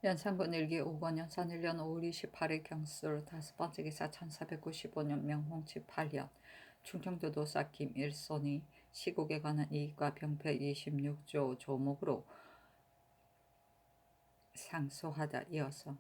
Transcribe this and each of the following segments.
연산군 일기 5권 연산 1년 5월 28일 경술 다섯 번째 기사 1495년 명홍치 8년 충청도도 쌓김 일손이 시국에 관한 이익과 병폐 26조 조목으로 상소하다. 이어서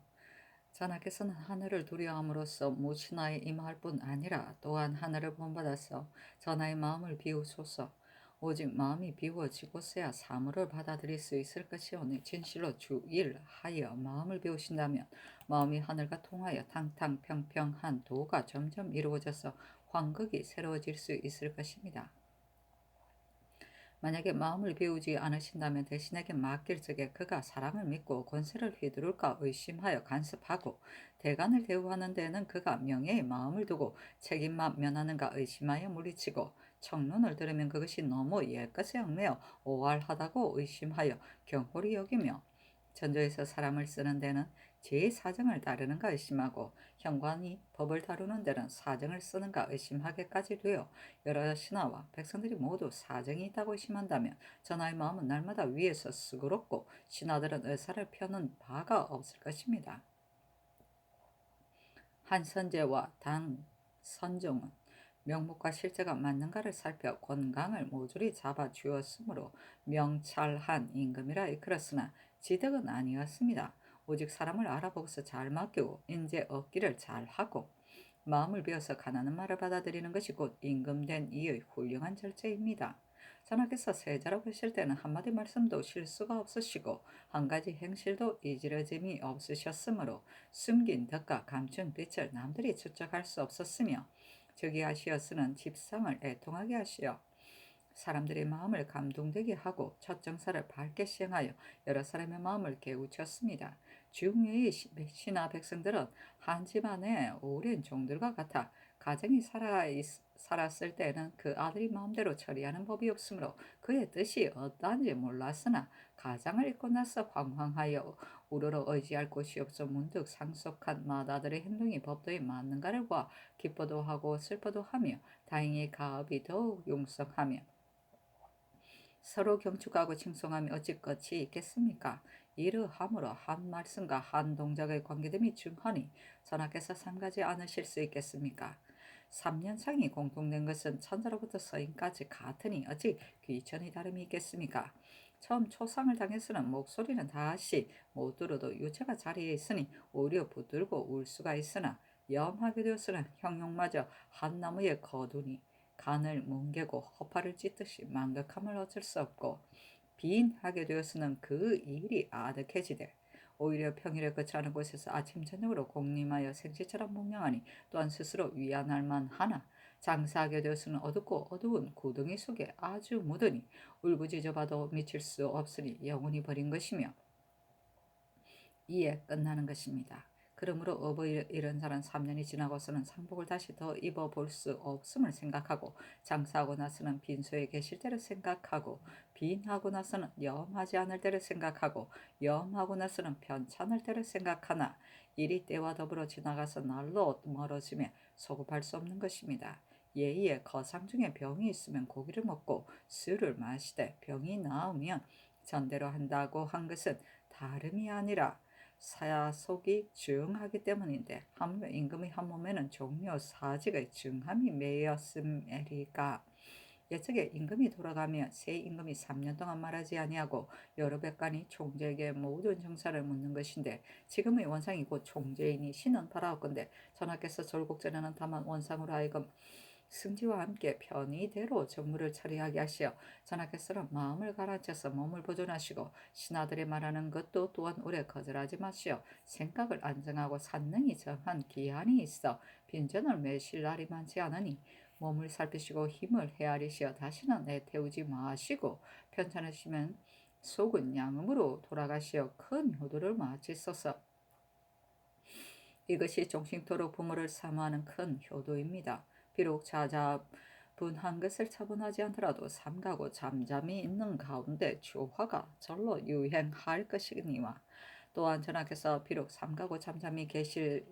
전하께서는 하늘을 두려움으로써 무신하에 임할 뿐 아니라 또한 하늘을 본받아서 전하의 마음을 비우소서. 오직 마음이 비워지고서야 사물을 받아들일 수 있을 것이오니 진실로 주일하여 마음을 비우신다면 마음이 하늘과 통하여 탕탕평평한 도가 점점 이루어져서 환극이 새로워질 수 있을 것입니다. 만약에 마음을 비우지 않으신다면 대신에게 맡길 적에 그가 사랑을 믿고 권세를 휘두를까 의심하여 간섭하고 대간을 대우하는 데에는 그가 명예의 마음을 두고 책임만 면하는가 의심하여 물리치고 청론을 들으면 그것이 너무 옛것에 얽매여 오활하다고 의심하여 경홀히 여기며 전조에서 사람을 쓰는 데는 제 사정을 따르는가 의심하고 현관이 법을 다루는 데는 사정을 쓰는가 의심하게까지 되어 여러 신하와 백성들이 모두 사정이 있다고 의심한다면 전하의 마음은 날마다 위에서 수그럽고 신하들은 의사를 펴는 바가 없을 것입니다. 한선제와 당선종은 명목과 실제가 맞는가를 살펴 권강을 모조리 잡아 주었으므로 명찰한 임금이라 이끌었으나 지덕은 아니었습니다. 오직 사람을 알아보고서 잘 맡기고 인재 얻기를 잘하고 마음을 비워서 가난한 말을 받아들이는 것이 곧 임금된 이의 훌륭한 절제입니다. 전하께서 세자라고 하실 때는 한마디 말씀도 실수가 없으시고 한 가지 행실도 이지러짐이 없으셨으므로 숨긴 덕과 감춘 빛을 남들이 추적할 수 없었으며 즉위하시어서는 집상을 애통하게 하시어 사람들의 마음을 감동되게 하고 첫 정사를 밝게 시행하여 여러 사람의 마음을 깨우쳤습니다. 중외의 신하 백성들은 한 집안의 오랜 종들과 같아 가정이 살았을 때는 그 아들이 마음대로 처리하는 법이 없으므로 그의 뜻이 어떠한지 몰랐으나 가장을 잃고 나서 황황하여 우러러 의지할 곳이 없어 문득 상속한 맏아들의 행동이 법도에 맞는가를 봐 기뻐도 하고 슬퍼도 하며 다행히 가업이 더욱 용성하며 서로 경축하고 칭송하며 어찌 끝이 있겠습니까? 이러함으로 한 말씀과 한 동작의 관계됨이 중하니 전하께서 삼가지 않으실 수 있겠습니까? 3년상이 공통된 것은 천자로부터 서인까지 같으니 어찌 귀천이 다름이 있겠습니까? 처음 초상을 당해서는 목소리는 다시 못 들어도 유체가 자리에 있으니 오히려 붙들고 울 수가 있으나 염하게 되었으나 형용마저 한 나무에 거두니 간을 뭉개고 허파를 찢듯이 망극함을 어쩔 수 없고 빈하게 되었으는 그 일이 아득해지되 오히려 평일에 그치 않은 곳에서 아침 저녁으로 공림하여 생시처럼 문명하니 또한 스스로 위안할 만하나 장사하게 되었으는 어둡고 어두운 구덩이 속에 아주 묻으니 울부짖어 봐도 미칠 수 없으니 영원히 버린 것이며 이에 끝나는 것입니다. 그러므로 업의 잃은 자는 3년이 지나고서는 상복을 다시 더 입어볼 수 없음을 생각하고 장사하고 나서는 빈소에 계실 때를 생각하고 빈하고 나서는 염하지 않을 때를 생각하고 염하고 나서는 편찮을 때를 생각하나 일이 때와 더불어 지나가서 날로 멀어지며 소급할 수 없는 것입니다. 예의에 거상 중에 병이 있으면 고기를 먹고 술을 마시되 병이 나으면 전대로 한다고 한 것은 다름이 아니라 사속이 증하기 때문인데 하물며 임금의 한 몸에는 종묘 사직의 증함이 매였음이리까. 예측에 임금이 돌아가며 새 임금이 3년 동안 말하지 아니하고 여러 백관이 총재에게 모든 정사를 묻는 것인데 지금의 원상이 곧 총재이니 신은 바라옵건대 전하께서 절곡전에는 다만 원상으로 하여금 승지와 함께 편의대로 정무를 처리하게 하시어 전하께서는 마음을 가라앉혀서 몸을 보존하시고 신하들이 말하는 것도 또한 오래 거절하지 마시어 생각을 안정하고 산능히 정한 기한이 있어 빈전을 매실 날이 많지 않으니 몸을 살피시고 힘을 헤아리시어 다시는 애태우지 마시고 편찮으시면 속은 양음으로 돌아가시어 큰 효도를 마치소서. 이것이 종신토록 부모를 사모하는 큰 효도입니다. 비록 자자분한 것을 처분하지 않더라도 삼가고 잠잠히 있는 가운데 조화가 절로 유행할 것이니와 또한 전하께서 비록 삼가고 잠잠히 계실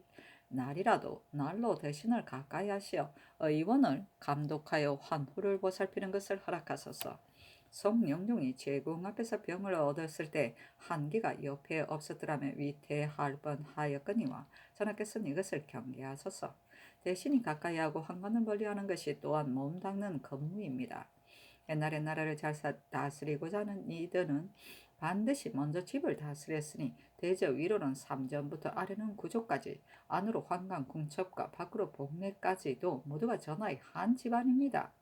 날이라도 날로 대신을 가까이 하시어 의원을 감독하여 환후를 보살피는 것을 허락하소서. 송영종이 제궁 앞에서 병을 얻었을 때 한기가 옆에 없었더라면 위태할 뻔하였거니와 전하께서는 이것을 경계하소서. 대신이 가까이 하고 한관을 멀리하는 것이 또한 몸담는 건무입니다. 옛날에 나라를 잘 다스리고자 하는 이들은 반드시 먼저 집을 다스렸으니 대저 위로는 삼전부터 아래는 구조까지, 안으로 환관 궁첩과 밖으로 복례까지도 모두가 전하의 한 집안입니다.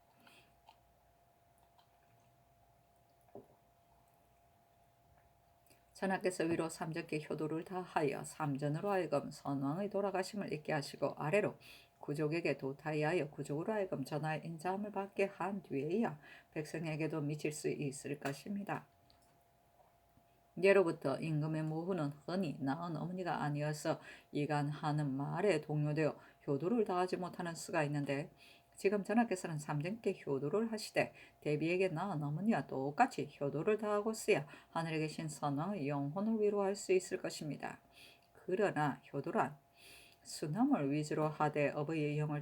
전하께서 위로 삼전께 효도를 다하여 삼전으로 하여금 선왕의 돌아가심을 잊게 하시고 아래로 구족에게 도타이하여 구족으로 하여금 전하의 인자함을 받게 한 뒤에야 백성에게도 미칠 수 있을 것입니다. 예로부터 임금의 모후는 흔히 낳은 어머니가 아니어서 이간하는 말에 동요되어 효도를 다하지 못하는 수가 있는데, 지금 전하께서는 삼전께 효도를 하시되 대비에게 낳은 어머니와 똑같이 효도를 다하고서야 하늘에 계신 선왕의 영혼을 위로할 수 있을 것입니다. 그러나 효도란 순함을 위주로 하되 어버이의 영을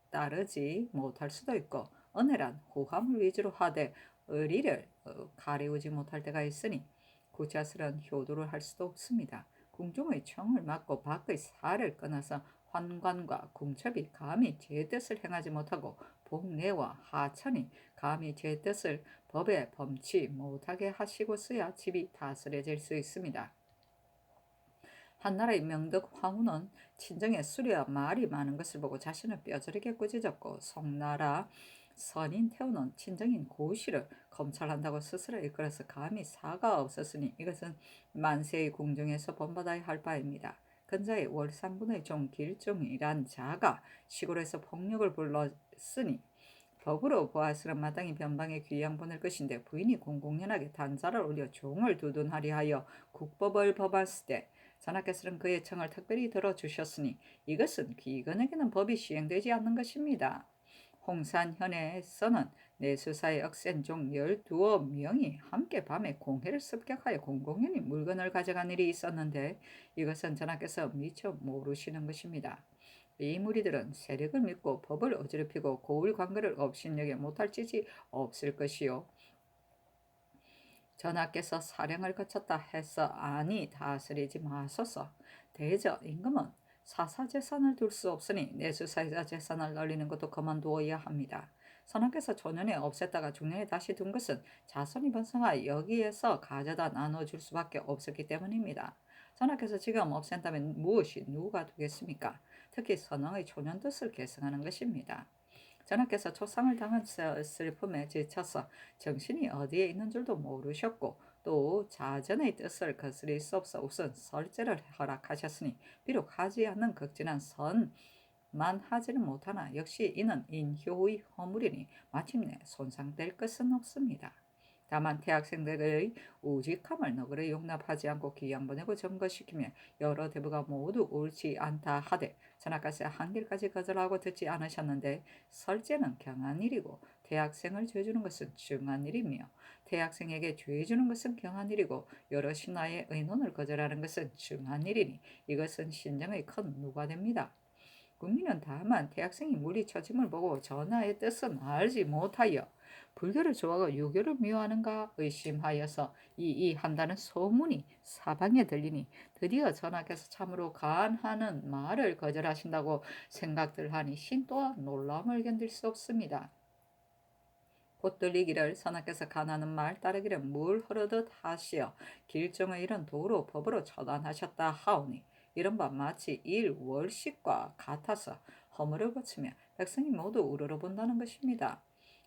따르지 못할 수도 있고, 은혜란 후함을 위주로 하되 의리를 가리우지 못할 때가 있으니 구차스런 효도를 할 수도 없습니다. 궁중의 청을 막고 밖의 살을 끊어서 환관과 궁첩이 감히 제 뜻을 행하지 못하고 복례와 하천이 감히 제 뜻을 법에 범치 못하게 하시고서야 집이 다스려질 수 있습니다. 한나라의 명덕 황후는 친정에 수레와 말이 많은 것을 보고 자신을 뼈저리게 꾸짖었고, 송나라 선인 태우는 친정인 고시를 검찰한다고 스스로 이끌어서 감히 사가 없었으니 이것은 만세의 궁중에서 본받아야 할 바입니다. 근자의 월산군의 종 길종이란 자가 시골에서 폭력을 불렀으니 법으로 보아서는 마땅히 변방에 귀양 보낼 것인데, 부인이 공공연하게 단자를 올려 종을 두둔하리 하여 국법을 법했을 때 전하께서는 그의 청을 특별히 들어주셨으니 이것은 귀건에게는 법이 시행되지 않는 것입니다. 홍산현에서는 내수사의 억센 종 12명이 함께 밤에 공회를 습격하여 공공연히 물건을 가져간 일이 있었는데, 이것은 전하께서 미처 모르시는 것입니다. 이 무리들은 세력을 믿고 법을 어지럽히고 고을 관계를 업신여겨 못할 짓이 없을 것이요. 전하께서 사령을 거쳤다 해서 안이 다스리지 마소서. 대저 임금은 사사재산을 둘 수 없으니 내수사자 재산을 널리는 것도 그만두어야 합니다. 선하께서 조년에 없앴다가 중년에 다시 둔 것은 자손이 번성하여 여기에서 가져다 나눠줄 수밖에 없었기 때문입니다. 전하께서 지금 없앤다면 무엇이 누가 되겠습니까? 특히 선왕의 초년 뜻을 계승하는 것입니다. 전하께서 초상을 당한 슬픔에 지쳐서 정신이 어디에 있는 줄도 모르셨고, 또 자전의 뜻을 거스릴 수 없어 우선 설제를 허락하셨으니 비록 하지 않는 극진한 선만 하지는 못하나 역시 이는 인효의 허물이니 마침내 손상될 것은 없습니다. 다만 대학생들의 우직함을 너그러 용납하지 않고 귀양 보내고 점거시키며 여러 대부가 모두 옳지 않다 하되 전하께서 한길까지 거절하고 듣지 않으셨는데, 설제는 경한 일이고 대학생을 죄주는 것은 중한 일이며 대학생에게 죄주는 것은 경한 일이고 여러 신하의 의논을 거절하는 것은 중한 일이니 이것은 신정의 큰 누가 됩니다. 국민은 다만 대학생이 물리쳐짐을 보고 전하의 뜻은 알지 못하여 불교를 좋아하고 유교를 미워하는가 의심하여서 이이한다는 소문이 사방에 들리니 드디어 전하께서 참으로 간하는 말을 거절하신다고 생각들 하니 신 또한 놀라움을 견딜 수 없습니다. 곧 들리기를 선하께서 간하는 말 따르기를 물 흐르듯 하시어 길정의 일은 도로 법으로 처단하셨다 하오니 이른바 마치 일월식과 같아서 허물을 고치며 백성이 모두 우러러본다는 것입니다.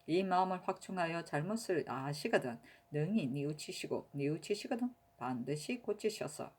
이 마음을 확충하여 잘못을 아시거든 능히 뉘우치시거든 반드시 고치셔서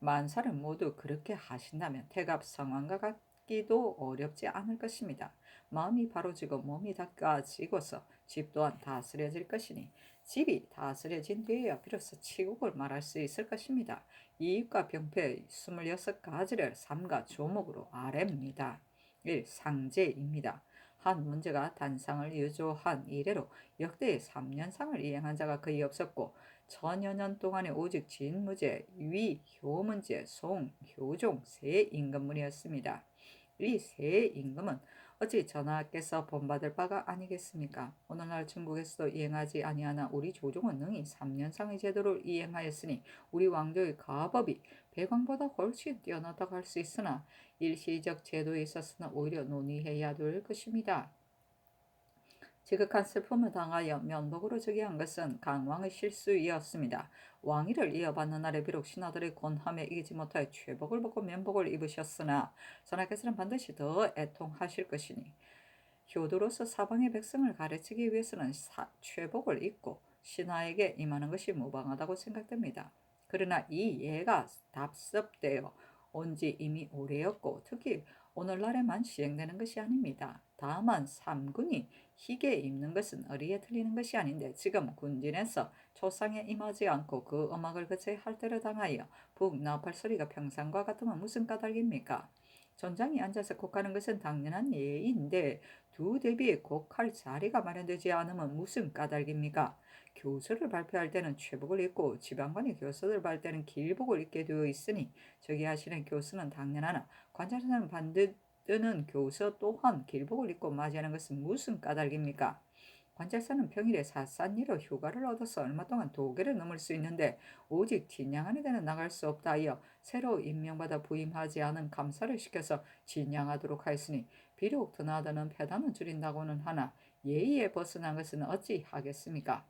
만사를 모두 그렇게 하신다면 태갑 상황과 같기도 어렵지 않을 것입니다. 마음이 바로지고 몸이 닦아지고서 집 또한 다스려질 것이니 집이 다스려진 뒤에야 비로소 치국을 말할 수 있을 것입니다. 이익과 병폐의 26가지를 삼가 조목으로 아랩니다. 1. 상제입니다. 한 문제가 단상을 유조한 이래로 역대의 3년상을 이행한 자가 거의 없었고 천여 년 동안에 오직 진무제, 위, 효문제, 송, 효종 세 임금문이었습니다. 이 세 임금은 어찌 전하께서 본받을 바가 아니겠습니까? 오늘날 중국에서도 이행하지 아니하나 우리 조정은 능히 3년상의 제도를 이행하였으니 우리 왕조의 가법이 백왕보다 훨씬 뛰어나다고 할 수 있으나 일시적 제도에 있어서는 오히려 논의해야 될 것입니다. 지극한 슬픔을 당하여 면목으로 즉위한 것은 강왕의 실수이었습니다. 왕위를 이어받는 날에 비록 신하들의 권함에 이기지 못하여 최복을 벗고 면복을 입으셨으나 전하께서는 반드시 더 애통하실 것이니 효도로서 사방의 백성을 가르치기 위해서는 최복을 입고 신하에게 임하는 것이 무방하다고 생각됩니다. 그러나 이 예가 답습되어 온 지 이미 오래였고 특히 오늘날에만 시행되는 것이 아닙니다. 다만 삼군이 희게 입는 것은 어리에 틀리는 것이 아닌데 지금 군진에서 초상에 임하지 않고 그 음악을 그쳐야 할 때를 당하여 북 나팔 소리가 평상과 같으면 무슨 까닭입니까? 전장에 앉아서 곡하는 것은 당연한 예인데 두 대비에 곡할 자리가 마련되지 않으면 무슨 까닭입니까? 교서를 발표할 때는 최복을 입고 지방관의 교서를 발할 때는 길복을 입게 되어 있으니 저기 하시는 교수는 당연하나 관찰사는 반드는 교서 또한 길복을 입고 맞이하는 것은 무슨 까닭입니까? 관찰사는 평일에 삿산일로 휴가를 얻어서 얼마 동안 도계를 넘을 수 있는데 오직 진양하는 데는 나갈 수 없다 하여 새로 임명받아 부임하지 않은 감사를 시켜서 진양하도록 하였으니 비록 드나드는 폐단은 줄인다고는 하나 예의에 벗어난 것은 어찌 하겠습니까?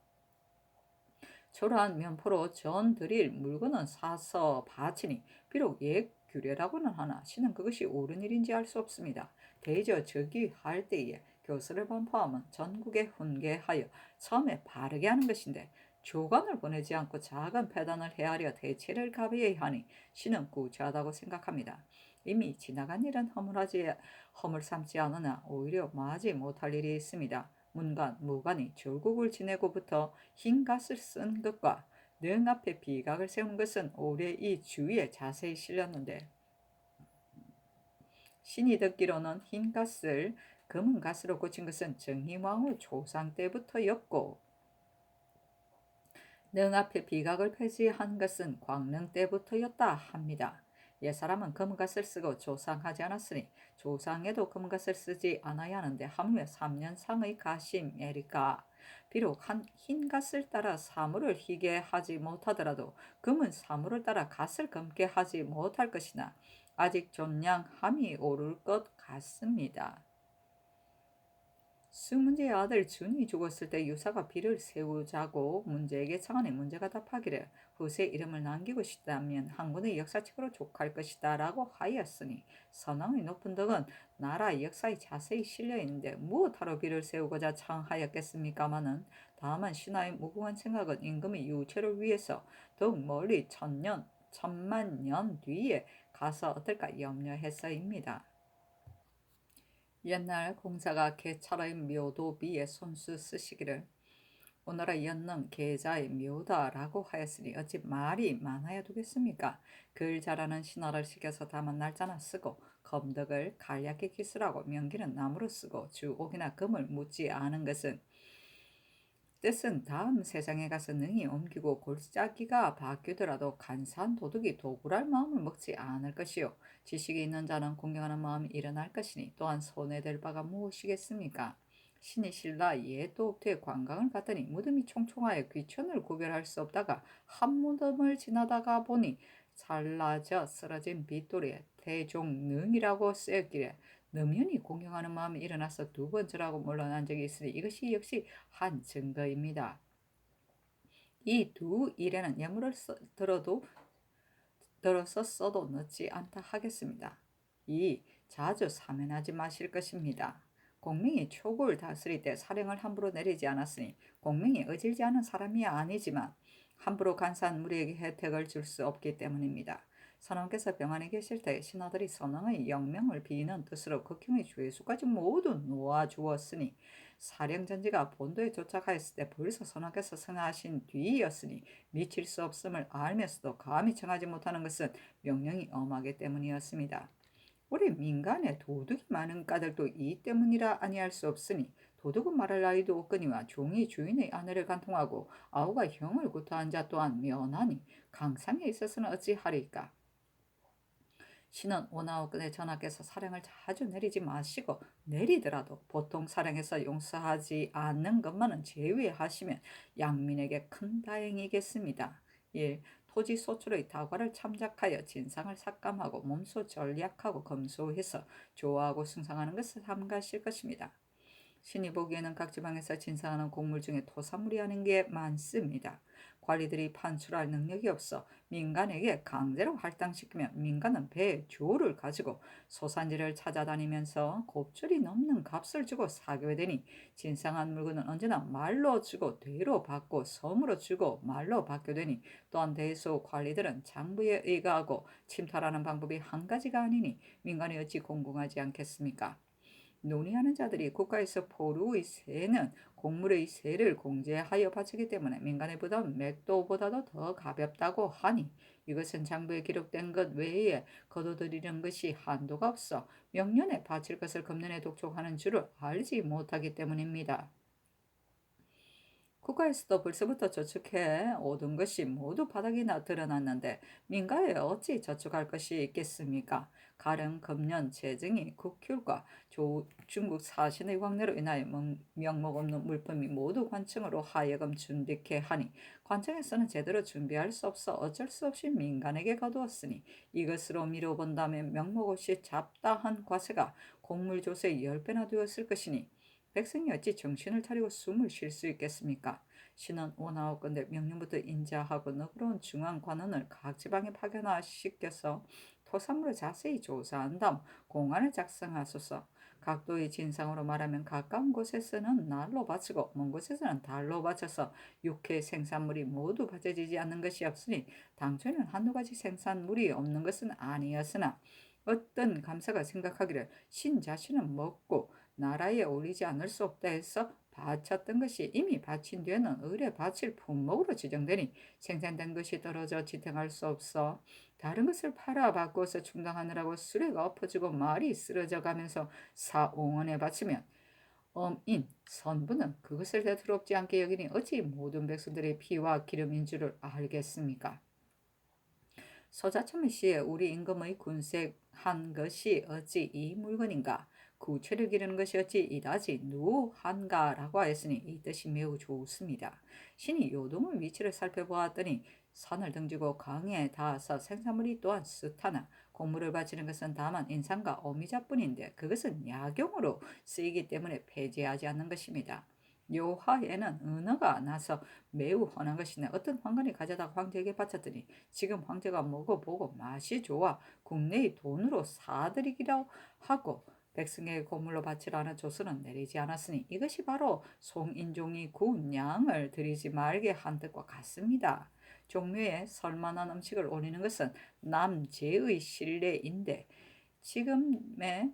초라한 면포로 전 드릴 물건은 사서 바치니 비록 옛 규례라고는 하나 신은 그것이 옳은 일인지 알 수 없습니다. 대저 즉위할 때에 교서를 반포하면 전국에 훈계하여 처음에 바르게 하는 것인데 조관을 보내지 않고 작은 폐단을 헤아려 대체를 가비해야 하니 신은 구차하다고 생각합니다. 이미 지나간 일은 허물 삼지 않으나 오히려 마지 못할 일이 있습니다. 문관, 무관이 졸국을 지내고부터 흰갓을 쓴 것과 능 앞에 비각을 세운 것은 올해 이 주위에 자세히 실렸는데 신이 듣기로는 흰갓을 검은 갓으로 고친 것은 정희왕후 조상 때부터였고 능 앞에 비각을 폐지한 것은 광릉 때부터였다 합니다. 옛사람은 검은갓을 쓰고 조상하지 않았으니 조상에도 검은갓을 쓰지 않아야 하는데 하물며 3년상의 가심에리까 비록 흰갓을 따라 사물을 희게 하지 못하더라도 검은 사물을 따라 갓을 검게 하지 못할 것이나 아직 존량함이 오를 것 같습니다. 수문제의 아들 준이 죽었을 때 유사가 비를 세우자고 문제에게 청하니 문제가 답하기를 후세 이름을 남기고 싶다면 항군의 역사책으로 족할 것이다 라고 하였으니 선왕의 높은 덕은 나라 역사에 자세히 실려 있는데 무엇하러 비를 세우고자 청하였겠습니까마는 다만 신하의 무궁한 생각은 임금의 유체를 위해서 더욱 멀리 천만 년 뒤에 가서 어떨까 염려해서입니다. 옛날 공자가 개찰의 묘도비에 손수 쓰시기를 오너라 연능 계자의 묘다라고 하였으니 어찌 말이 많아야 되겠습니까? 글 잘하는 신하를 시켜서 다만 날짜나 쓰고 검덕을 간략히 기술하고 명기는 나무로 쓰고 주옥이나 금을 묻지 않은 것은 뜻은 다음 세상에 가서 능히 옮기고 골짜기가 바뀌더라도 간사한 도둑이 도굴할 마음을 먹지 않을 것이요 지식이 있는 자는 공경하는 마음이 일어날 것이니 또한 손해될 바가 무엇이겠습니까? 신이 신라 예도읍에 관광을 갔더니 무덤이 총총하여 귀천을 구별할 수 없다가 한 무덤을 지나다가 보니 잘라져 쓰러진 빗돌이에 대종능이라고 쓰였기에 능연히 공경하는 마음이 일어나서 두 번 절하고 물러난 적이 있으니 이것이 역시 한 증거입니다. 이 두 일에는 예물을 들어서 써도 늦지 않다 하겠습니다. 2. 자주 사면하지 마실 것입니다. 공명이 초국을 다스릴 때 사령을 함부로 내리지 않았으니 공명이 어질지 않은 사람이 아니지만 함부로 간사한 무리에게 혜택을 줄 수 없기 때문입니다. 선왕께서 병안에 계실 때 신하들이 선왕의 영명을 비는 뜻으로 극형의 죄수까지 모두 놓아주었으니 사령전지가 본도에 도착하였을 때 벌써 선왕께서 승하신 뒤이었으니 미칠 수 없음을 알면서도 감히 청하지 못하는 것은 명령이 엄하기 때문이었습니다. 우리 민간에 도둑이 많은 까닭도 이 때문이라 아니할 수 없으니 도둑은 말할 나위도 없거니와 종이 주인의 아내를 간통하고 아우가 형을 구타한 자 또한 면하니 강상에 있어서는 어찌하리까. 신은 오나오근의 전하께서 사령을 자주 내리지 마시고 내리더라도 보통 사령에서 용서하지 않는 것만은 제외하시면 양민에게 큰 다행이겠습니다. 1. 토지 소출의 다과를 참작하여 진상을 삭감하고 몸소 전략하고 검소해서 조화하고 승상하는 것을 삼가실 것입니다. 신이 보기에는 각 지방에서 진상하는 곡물 중에 토사물이 아닌 게 많습니다. 관리들이 판출할 능력이 없어 민간에게 강제로 할당시키면 민간은 배에 조를 가지고 소산지를 찾아다니면서 곱절이 넘는 값을 주고 사게 되니 진상한 물건은 언제나 말로 주고 되로 받고 섬으로 주고 말로 받게 되니 또한 대소 관리들은 장부에 의거하고 침탈하는 방법이 한 가지가 아니니 민간이 어찌 공공하지 않겠습니까? 논의하는 자들이 국가에서 포루의 세는 곡물의 세를 공제하여 바치기 때문에 민간의 부담은 맥도보다도 더 가볍다고 하니 이것은 장부에 기록된 것 외에 거둬들이는 것이 한도가 없어 명년에 바칠 것을 금년에 독촉하는 줄을 알지 못하기 때문입니다. 국가에서도 벌써부터 저축해 오던 것이 모두 바닥이나 드러났는데 민가에 어찌 저축할 것이 있겠습니까? 가령 금년 재정이 국휴일과 중국 사신의 왕래로 인하여 명목 없는 물품이 모두 관청으로 하여금 준비케 하니 관청에서는 제대로 준비할 수 없어 어쩔 수 없이 민간에게 거두었으니 이것으로 미뤄본다면 명목 없이 잡다한 과세가 곡물조세의 10배나 되었을 것이니 백성이 어찌 정신을 차리고 숨을 쉴 수 있겠습니까? 신은 오나오건대 명령부터 인자하고 너그러운 중앙관원을 각 지방에 파견하시켜서 토산물을 자세히 조사한 다음 공안을 작성하소서. 각도의 진상으로 말하면 가까운 곳에서는 날로 바치고 먼 곳에서는 달로 바쳐서 육해 생산물이 모두 바쳐지지 않는 것이 없으니 당초에는 한두 가지 생산물이 없는 것은 아니었으나 어떤 감사가 생각하기를 신 자신은 먹고 나라에 올리지 않을 수 없다 해서 바쳤던 것이 이미 바친 뒤에는 의뢰 바칠 품목으로 지정되니 생산된 것이 떨어져 지탱할 수 없어 다른 것을 팔아 바꿔서 충당하느라고 수레가 엎어지고 말이 쓰러져 가면서 사옹원에 바치면 엄인 선부는 그것을 대수롭지 않게 여기니 어찌 모든 백성들의 피와 기름인 줄을 알겠습니까? 소자첨의 시에 우리 임금의 군색한 것이 어찌 이 물건인가? 구체를 기르는 것이 어찌 이다지 누한가라고 하였으니 이 뜻이 매우 좋습니다. 신이 요동의 위치를 살펴보았더니 산을 등지고 강에 닿아서 생산물이 또한 슷하나 곡물을 바치는 것은 다만 인상과 어미자뿐인데 그것은 약용으로 쓰이기 때문에 폐지하지 않는 것입니다. 묘화에는 은어가 나서 매우 훤한 것이네. 어떤 황관이 가져다 황제에게 바쳤더니 지금 황제가 먹어보고 맛이 좋아 국내의 돈으로 사들이기로 하고 백성에게 고물로 바치라는 조서는 내리지 않았으니 이것이 바로 송인종이 구운 양을 들이지 말게 한 뜻과 같습니다. 종묘에 설만한 음식을 올리는 것은 남제의 신례인데 지금의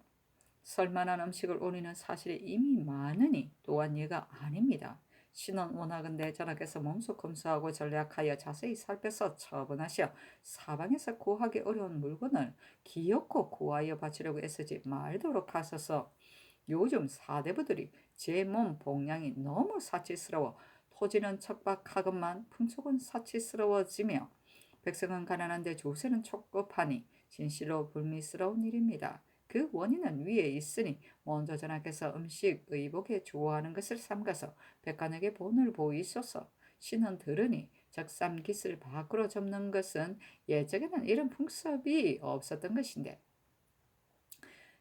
설만한 음식을 올리는 사실이 이미 많으니 또한 예가 아닙니다. 신은 원하건대 전하께서 몸소 검수하고 전략하여 자세히 살펴서 처분하시어 사방에서 구하기 어려운 물건을 기어코 구하여 바치려고 애쓰지 말도록 하소서. 요즘 사대부들이 제 몸 봉양이 너무 사치스러워 토지는 척박하건만 풍속은 사치스러워지며 백성은 가난한데 조세는 촉급하니 진실로 불미스러운 일입니다. 그 원인은 위에 있으니 먼저 전하께서 음식 의복에 좋아하는 것을 삼가서 백관에게 본을 보이소서. 신은 들으니 적삼깃을 밖으로 접는 것은 예적에는 이런 풍습이 없었던 것인데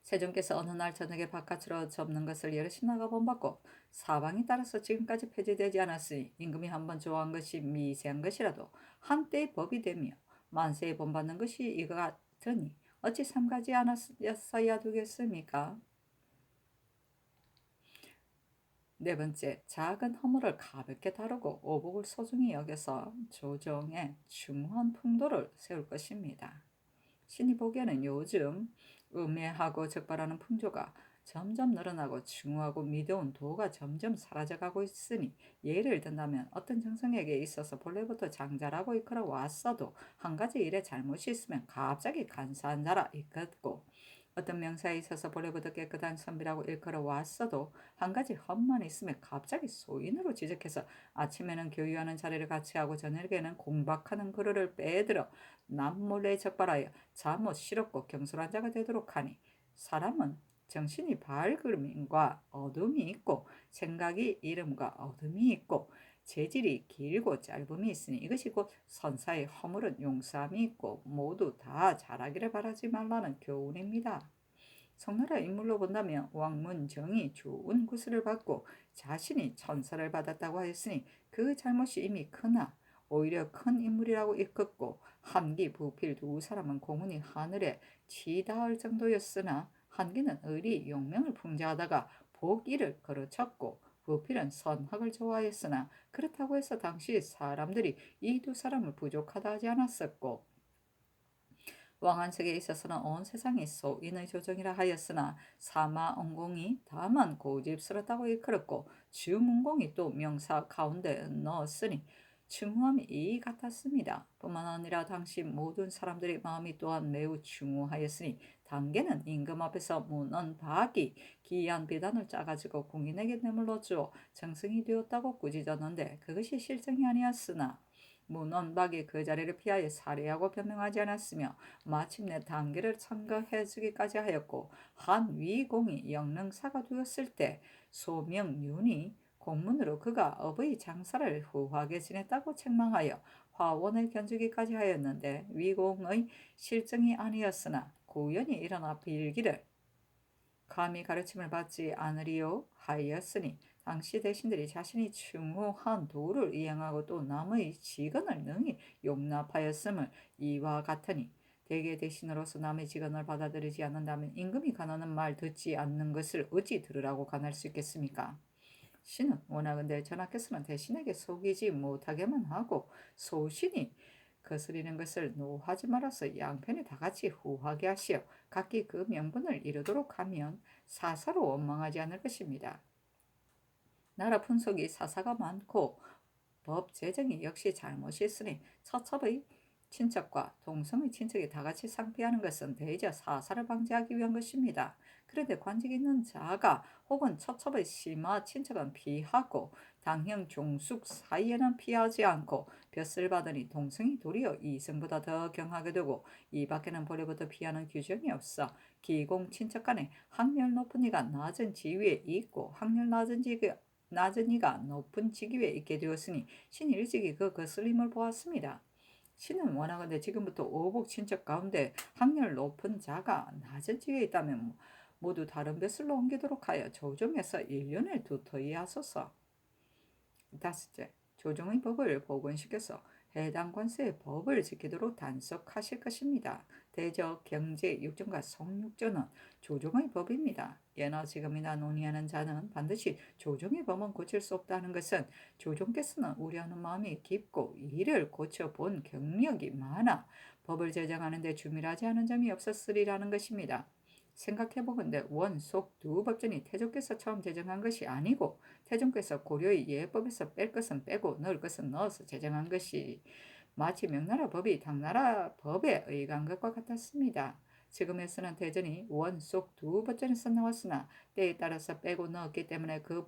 세종께서 어느 날 저녁에 바깥으로 접는 것을 여럿이 나가 본받고 사방이 따라서 지금까지 폐지되지 않았으니 임금이 한번 좋아한 것이 미세한 것이라도 한때의 법이 되며 만세에 본받는 것이 이거 같으니 어찌 삼가지 않았어야 되겠습니까? 네 번째, 작은 허물을 가볍게 다루고 오복을 소중히 여겨서 조정에 중후한 풍도를 세울 것입니다. 신이 보기에는 요즘 음해하고 적발하는 풍조가 점점 늘어나고 중후하고 미더운 도가 점점 사라져가고 있으니 예를 든다면 어떤 정성에게 있어서 본래부터 장자라고 이끌어 왔어도 한 가지 일에 잘못이 있으면 갑자기 간사한 자라 이끌고 어떤 명사에 있어서 본래부터 깨끗한 선비라고 일컬어 왔어도 한 가지 험만 있으면 갑자기 소인으로 지적해서 아침에는 교유하는 자리를 같이 하고 저녁에는 공박하는 그릇을 빼들어 남몰래 적발하여 잠옷 실없고 경솔한 자가 되도록 하니, 사람은 정신이 밝음과 어둠이 있고 생각이 이름과 어둠이 있고 재질이 길고 짧음이 있으니 이것이 곧 선사의 허물은 용서함이 있고 모두 다 잘하기를 바라지 말라는 교훈입니다. 청나라 인물로 본다면 왕문정이 좋은 구슬을 받고 자신이 천사를 받았다고 하였으니 그 잘못이 이미 크나 오히려 큰 인물이라고 일컫고, 한기, 부필 두 사람은 공훈이 하늘에 치닿을 정도였으나 한기는 의리 용명을 풍자하다가 복의를 거르쳤고, 부필은 선학을 좋아했으나 그렇다고 해서 당시 사람들이 이 두 사람을 부족하다 하지 않았었고, 왕한석에 있어서는 온 세상이 소인의 조정이라 하였으나 사마언공이 다만 고집스럽다고 일컬었고, 주문공이 또 명사 가운데 넣었으니 중후함이 이 같았습니다. 뿐만 아니라 당시 모든 사람들의 마음이 또한 매우 중후하였으니 단계는 임금 앞에서 문헌 박이 기이한 비단을 짜가지고 궁인에게 내물러 주어 정승이 되었다고 꾸짖었는데 그것이 실정이 아니었으나 문헌박이 그 자리를 피하여 살해하고 변명하지 않았으며 마침내 단계를 청거해주기까지 하였고, 한 위공이 영릉사가 되었을 때 소명윤이 공문으로 그가 어버이 장사를 후하게 지냈다고 책망하여 화원을 견주기까지 하였는데, 위공의 실정이 아니었으나 고연이 일어나 빌기를 감히 가르침을 받지 않으리요 하였으니, 당시 대신들이 자신이 충후한 도를 이행하고 또 남의 직언을 능히 용납하였음을 이와 같으니, 대개 대신으로서 남의 직언을 받아들이지 않는다면 임금이 가하는 말 듣지 않는 것을 어찌 들으라고 간할 수 있겠습니까? 신은 원하건대 전하께서는 대신에게 속이지 못하게만 하고 소신이 거스리는 것을 노하지 말아서 양편이 다같이 후하게 하시어 각기 그 명분을 이루도록 하면 사사로 원망하지 않을 것입니다. 나라 풍속이 사사가 많고 법 제정이 역시 잘못이 있으니 처첩의 친척과 동성의 친척이 다같이 상피하는 것은 대저 사사를 방지하기 위한 것입니다. 그런데 관직 있는 자가 혹은 처첩의 심화 친척은 피하고 당형 종숙 사이에는 피하지 않고 벼슬 받으니 동성이 도리어 이승보다 더 경하게 되고, 이 밖에는 본래부터 피하는 규정이 없어 기공 친척 간에 학렬 높은 이가 낮은 지위에 있고 학렬 낮은 이가 높은 직위에 있게 되었으니 신이 일찍이 그 거슬림을 보았습니다. 신은 원하건대 지금부터 오복 친척 가운데 학렬 높은 자가 낮은 지위에 있다면 모두 다른 벼슬로 옮기도록 하여 조정에서 1년을 두터이 하소서. 다섯째, 조정의 법을 복원시켜서 해당 관세의 법을 지키도록 단속하실 것입니다. 대저 경제 육정과 성육정은 조정의 법입니다. 예나 지금이나 논의하는 자는 반드시 조정의 법은 고칠 수 없다는 것은 조정께서는 우려하는 마음이 깊고 이를 고쳐본 경력이 많아 법을 제정하는 데 주밀하지 않은 점이 없었으리라는 것입니다. 생각해보건대 원속 두 법전이 태조께서 처음 제정한 것이 아니고 태종께서 고려의 예법에서 뺄 것은 빼고 넣을 것은 넣어서 제정한 것이 마치 명나라 법이 당나라 법에 의거한 것과 같았습니다. 지금에서는 대전이 원속 두 법전에서 나왔으나 때에 따라서 빼고 넣었기 때문에 그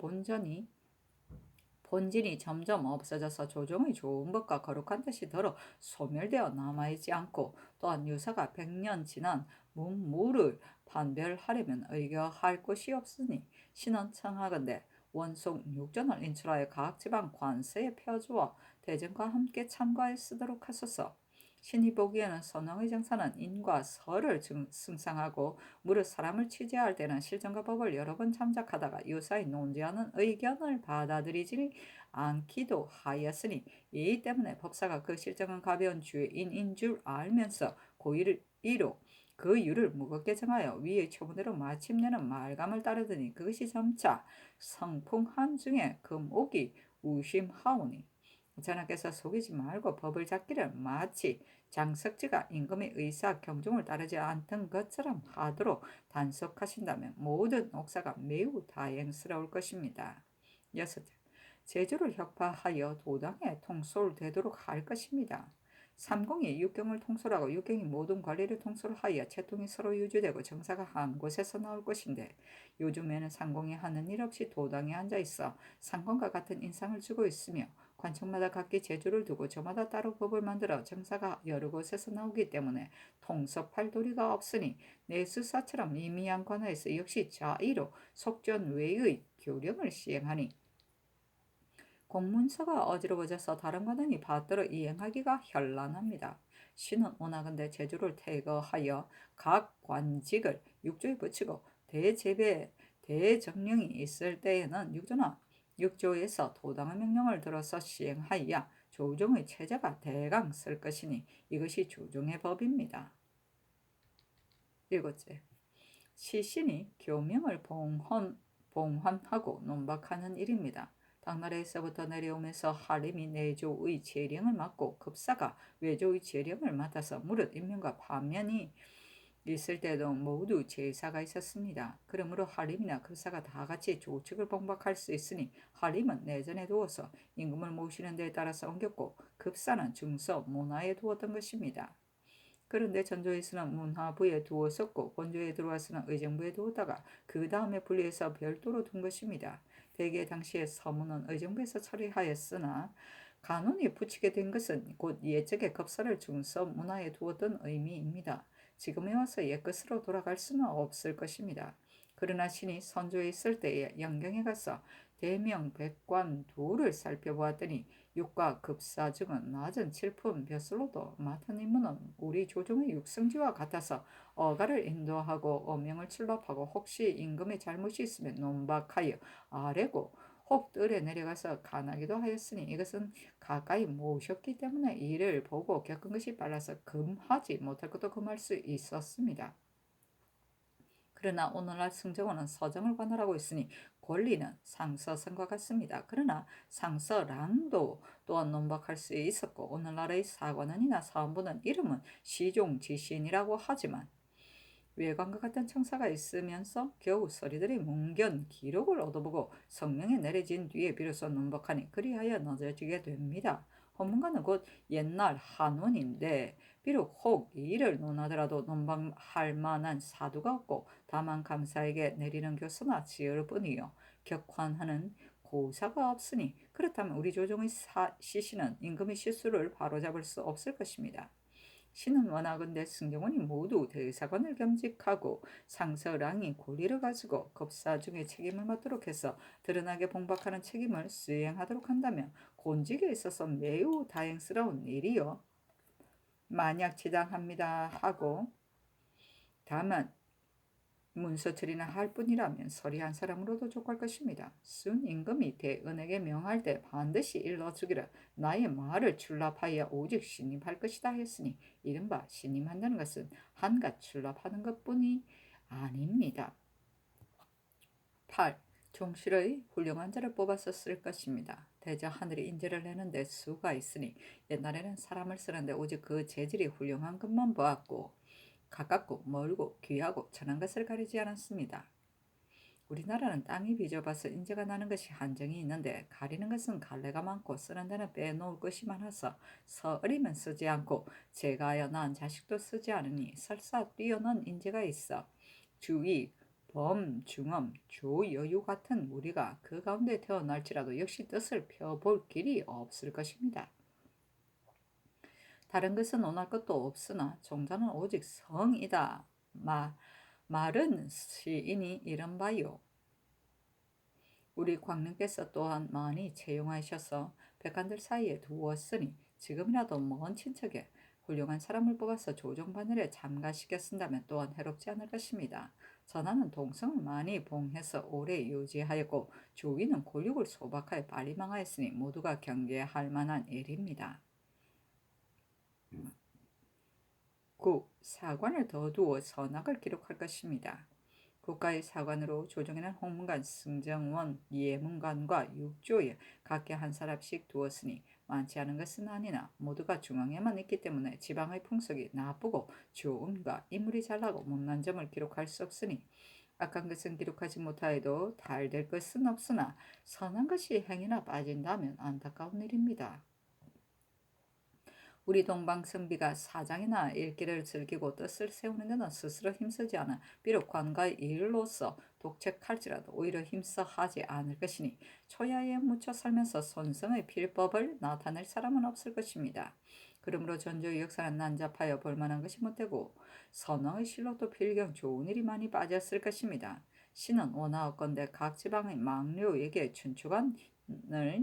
본질이 점점 없어져서 조정의 좋은 법과 거룩한 뜻이 더러 소멸되어 남아있지 않고, 또한 유사가 100년 지난 문무를 판별하려면 의거할 곳이 없으니 신은 청하건대 원속 6전을 인출하여 각 지방 관세에 펴주어 대전과 함께 참가에 쓰도록 하소서. 신이 보기에는 선왕의 정사는 인과 설을 승상하고 무릇 사람을 취재할 때는 실정과 법을 여러 번 참작하다가 유사히 논지하는 의견을 받아들이지 않기도 하였으니, 이 때문에 법사가 그 실정은 가벼운 죄인인 줄 알면서 고의로 그 유를 무겁게 정하여 위의 초문대로 마침내는 말감을 따르더니 그것이 점차 성풍한 중에 금옥이 우심하오니, 전하께서 속이지 말고 법을 잡기를 마치 장석지가 임금의 의사 경종을 따르지 않던 것처럼 하도록 단속하신다면 모든 옥사가 매우 다행스러울 것입니다. 여섯째, 제주를 혁파하여 도당에 통솔되도록 할 것입니다. 삼공이 육경을 통솔하고 육경이 모든 관리를 통솔하여 채통이 서로 유지되고 정사가 한 곳에서 나올 것인데 요즘에는 삼공이 하는 일 없이 도당에 앉아있어 상권과 같은 인상을 주고 있으며 관청마다 각기 제주를 두고 저마다 따로 법을 만들어 정사가 여러 곳에서 나오기 때문에 통섭할 도리가 없으니 내수사처럼 미미한 관하에서 역시 자의로 속전외의 교령을 시행하니 공문서가 어지러워져서 다른 관원이 받들어 이행하기가 현란합니다. 신은 원하건대 제주를 퇴거하여 각 관직을 육조에 붙이고 대제배 대정령이 있을 때에는 육조에서 도당의 명령을 들어서 시행하여 조정의 체제가 대강 쓸 것이니 이것이 조정의 법입니다. 일곱째, 시신이 교명을 봉헌하고 논박하는 일입니다. 당나라에서부터 내려오면서 한림이 내조의 재령을 맡고 급사가 외조의 재령을 맡아서 무릇 인면과 반면이 있을 때도 모두 제사가 있었습니다. 그러므로 한림이나 급사가 다 같이 조칙을 봉박할 수 있으니 한림은 내전에 두어서 임금을 모시는 데에 따라서 옮겼고 급사는 중서 문화에 두었던 것입니다. 그런데 전조에서는 문화부에 두었었고 본조에 들어와서는 의정부에 두었다가 그 다음에 분리해서 별도로 둔 것입니다. 대개 당시에 서문은 의정부에서 처리하였으나 간원이 붙이게 된 것은 곧 옛적의 급사를 중서 문화에 두었던 의미입니다. 지금에 와서 옛것으로 돌아갈 수는 없을 것입니다. 그러나 신이 선조에 있을 때에 양경에 가서 대명 백관 두를 살펴보았더니 육과 급사 중은 낮은 칠품 벼슬로도 맡은 임무는 우리 조정의 육성지와 같아서 어가를 인도하고 어명을 출납하고 혹시 임금의 잘못이 있으면 논박하여 아래고 혹 뜰에 내려가서 간하기도 하였으니 이것은 가까이 모셨기 때문에 이를 보고 겪은 것이 빨라서 금하지 못할 것도 금할 수 있었습니다. 그러나 오늘날 승정원은 서정을 관할하고 있으니 권리는 상서성과 같습니다. 그러나 상서랑도 또한 논박할 수 있었고 오늘날의 사관원이나 사원부는 이름은 시종지신이라고 하지만 외관과 같은 청사가 있으면서 겨우 서리들의 문견 기록을 얻어보고 성명에 내려진 뒤에 비로소 논박하니 그리하여 늦어지게 됩니다. 헌문가는 곧 옛날 한원인데 비록 혹 이를 논하더라도 논박할 만한 사두가 없고 다만 감사에게 내리는 교서나 지을 뿐이요 격환하는 고사가 없으니 그렇다면 우리 조정의 시신은 임금의 실수를 바로잡을 수 없을 것입니다. 신은 원하건대 승정원이 모두 대사관을 겸직하고 상서랑이 권리를 가지고 급사 중에 책임을 맡도록 해서 드러나게 봉박하는 책임을 수행하도록 한다면 곤직에 있어서 매우 다행스러운 일이요. 만약 지당합니다 하고 다만 문서 처리나 할 뿐이라면 서리 한 사람으로도 족할 것입니다. 순 임금이 대은에게 명할 때 반드시 일러주기를 나의 말을 출납하여 오직 신임할 것이다 했으니 이른바 신임한다는 것은 한갓 출납하는 것뿐이 아닙니다. 8. 종실의 훌륭한 자를 뽑아서 쓸 것입니다. 대저 하늘이 인재를 내는데 수가 있으니 옛날에는 사람을 쓰는데 오직 그 재질이 훌륭한 것만 보았고 가깝고 멀고 귀하고 천한 것을 가리지 않았습니다. 우리나라는 땅이 비좁아서 인재가 나는 것이 한정이 있는데 가리는 것은 갈래가 많고 쓰는 데는 빼놓을 것이 많아서 서어리면 쓰지 않고 제가하여 낳은 자식도 쓰지 않으니 설사 뛰어난 인재가 있어 주의, 범, 중엄, 조, 여유 같은 무리가 그 가운데 태어날지라도 역시 뜻을 펴볼 길이 없을 것입니다. 다른 것은 논할 것도 없으나 종자는 오직 성이다. 말은 시인이 이른 바요. 우리 광릉께서 또한 많이 채용하셔서 백관들 사이에 두었으니 지금이라도 먼 친척에 훌륭한 사람을 뽑아서 조정바늘에 참가시켜 쓴다면 또한 해롭지 않을 것입니다. 전하는 동성을 많이 봉해서 오래 유지하였고 조위는 권력을 소박하여 빨리 망하였으니 모두가 경계할 만한 일입니다. 9. 사관을 더 두어 선악을 기록할 것입니다. 국가의 사관으로 조정에는 홍문관, 승정원, 예문관과 육조에 각기 한 사람씩 두었으니 많지 않은 것은 아니나 모두가 중앙에만 있기 때문에 지방의 풍속이 나쁘고 좋은가 인물이 잘나고 못난 점을 기록할 수 없으니 악한 것은 기록하지 못하여도 달될 것은 없으나 선한 것이 행여나 빠진다면 안타까운 일입니다. 우리 동방성비가 사장이나 일기를 즐기고 뜻을 세우는 데는 스스로 힘쓰지 않아 비록 관가의 일로서 독책할지라도 오히려 힘써 하지 않을 것이니 초야에 묻혀 살면서 손성의 필법을 나타낼 사람은 없을 것입니다. 그러므로 전조의 역사는 난잡하여 볼만한 것이 못되고 선왕의 실록도 필경 좋은 일이 많이 빠졌을 것입니다. 신은 원하옵건대 각 지방의 망료에게 춘추관을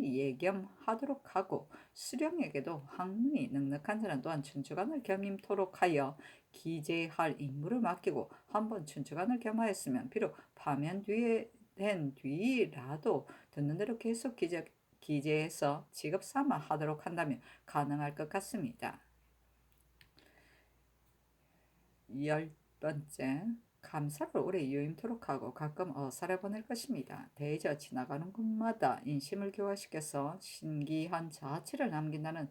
예겸하도록 하고 수령에게도 학문이 넉넉한 자는 또한 춘추관을 겸임토록 하여 기재할 임무를 맡기고 한번 춘추관을 겸하였으면 비록 파면 뒤에 된 뒤라도 듣는 대로 계속 기재해서 직업 삼아 하도록 한다면 가능할 것 같습니다. 10번째, 감사를 오래 유임토록 하고 가끔 어사를 보낼 것입니다. 대저 지나가는 곳마다 인심을 교화시켜서 신기한 자취를 남긴다는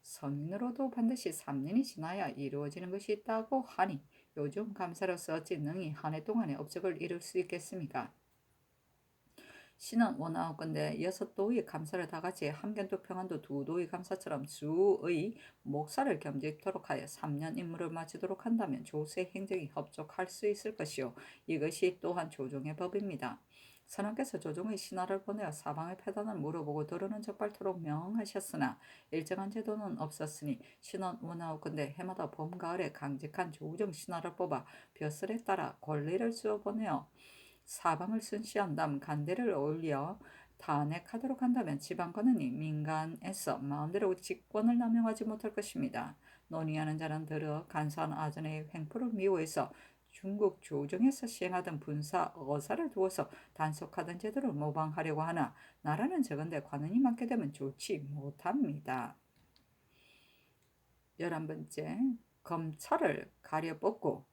성인으로도 반드시 3년이 지나야 이루어지는 것이 있다고 하니 요즘 감사로서 어찌 능히 한 해 동안의 업적을 이룰 수 있겠습니까? 신은 원하옵건대 6도의 감사를 다같이 함견도 평안도 2도의 감사처럼 주의 목사를 겸직토록 하여 3년 임무를 마치도록 한다면 조세 행정이 협족할 수 있을 것이요 이것이 또한 조정의 법입니다. 선왕께서 조정의 신하를 보내어 사방의 패단을 물어보고 들으는 적발토록 명하셨으나 일정한 제도는 없었으니 신은 원하옵건대 해마다 봄 가을에 강직한 조정 신하를 뽑아 벼슬에 따라 권리를 주어 보내어 사방을 순시한 다음 간대를 올려 탄핵하도록 한다면 지방관원이 민간에서 마음대로 직권을 남용하지 못할 것입니다. 논의하는 자는 들어 간사한 아전의 횡포를 미워해서 중국 조정에서 시행하던 분사 어사를 두어서 단속하던 제도를 모방하려고 하나 나라는 적은데 관원이 많게 되면 좋지 못합니다. 11번째, 검찰을 가려 뽑고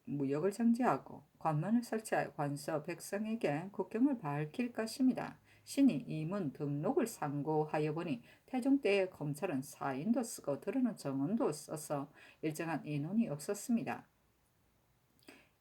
무역을 정지하고 관문을 설치하여 관서 백성에게 국경을 밝힐 것입니다. 신이 이문 등록을 상고하여 보니 태종 때의 검찰은 사인도 쓰고 들어는 정언도 써서 일정한 인원이 없었습니다.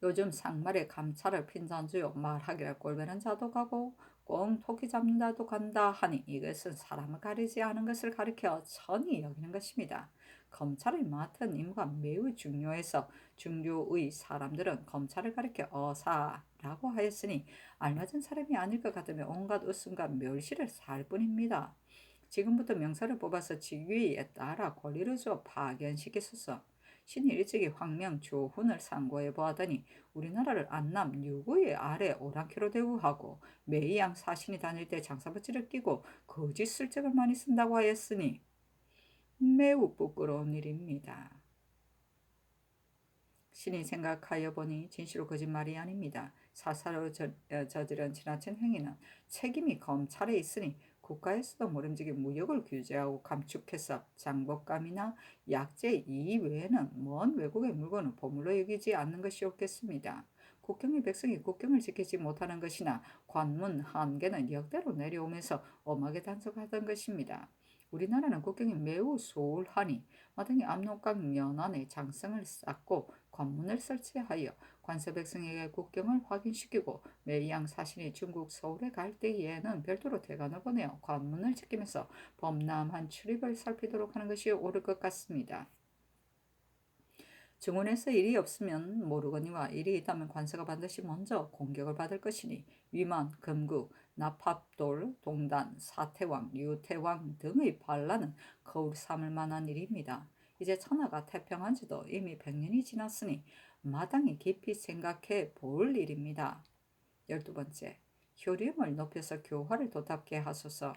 요즘 상말에 감찰을 핀잔주요 말하기를 꼴배는 자도 가고 꽁 토끼 잡는다도 간다 하니 이것은 사람을 가리지 않은 것을 가리켜 천히 여기는 것입니다. 검찰의 맡은 임무가 매우 중요해서 중교의 사람들은 검찰을 가리켜 어사라고 하였으니 알맞은 사람이 아닐 것 같으면 온갖 웃음과 멸시를 살 뿐입니다. 지금부터 명사를 뽑아서 직위에 따라 권리를 주어 파견시키소서. 신이 일찍이 황명 조훈을 상고해 보았더니 우리나라를 안남 유구의 아래 오랑캐로 대우하고 매양 사신이 다닐 때 장사부치를 끼고 거짓 술책을 많이 쓴다고 하였으니 매우 부끄러운 일입니다. 신이 생각하여 보니 진실로 거짓말이 아닙니다. 사사로 저지른 지나친 행위는 책임이 검찰에 있으니 국가에서도 모름지기 무역을 규제하고 감축해서 장복감이나 약재 이외에는 먼 외국의 물건을 보물로 여기지 않는 것이 옳겠습니다. 국경의 백성이 국경을 지키지 못하는 것이나 관문 한계는 역대로 내려오면서 엄하게 단속하던 것입니다. 우리나라는 국경이 매우 소홀하니 마땅히 압록강 연안에 장성을 쌓고 관문을 설치하여 관서 백성에게 국경을 확인시키고 매양 사신이 중국 서울에 갈 때에는 별도로 대관을 보내어 관문을 지키면서 범람한 출입을 살피도록 하는 것이 옳을 것 같습니다. 중원에서 일이 없으면 모르거니와 일이 있다면 관서가 반드시 먼저 공격을 받을 것이니 위만, 금국, 나팝돌, 동단, 사태왕, 유태왕 등의 반란은 거울 삼을 만한 일입니다. 이제 천하가 태평한 지도 이미 100년이 지났으니 마땅히 깊이 생각해 볼 일입니다. 12번째, 효림을 높여서 교화를 도답게 하소서.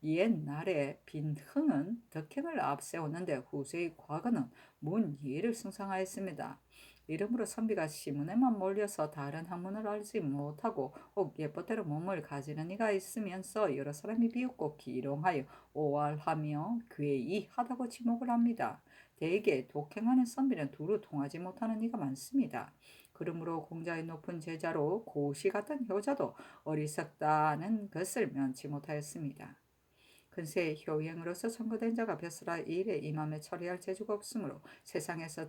옛날에 빈흥은 덕행을 앞세웠는데 후세의 과거는 문예를 승상하였습니다. 이러므로 선비가 시문에만 몰려서 다른 학문을 알지 못하고 혹 예법대로 몸을 가지는 이가 있으면서 여러 사람이 비웃고 기롱하여 오활하며 괴이하다고 지목을 합니다. 대개 독행하는 선비는 두루 통하지 못하는 이가 많습니다. 그러므로 공자의 높은 제자로 고시 같은 효자도 어리석다는 것을 면치 못하였습니다. 근세 효행으로서 선거된 자가 벼슬아 일에 임함에 처리할 재주가 없으므로 세상에서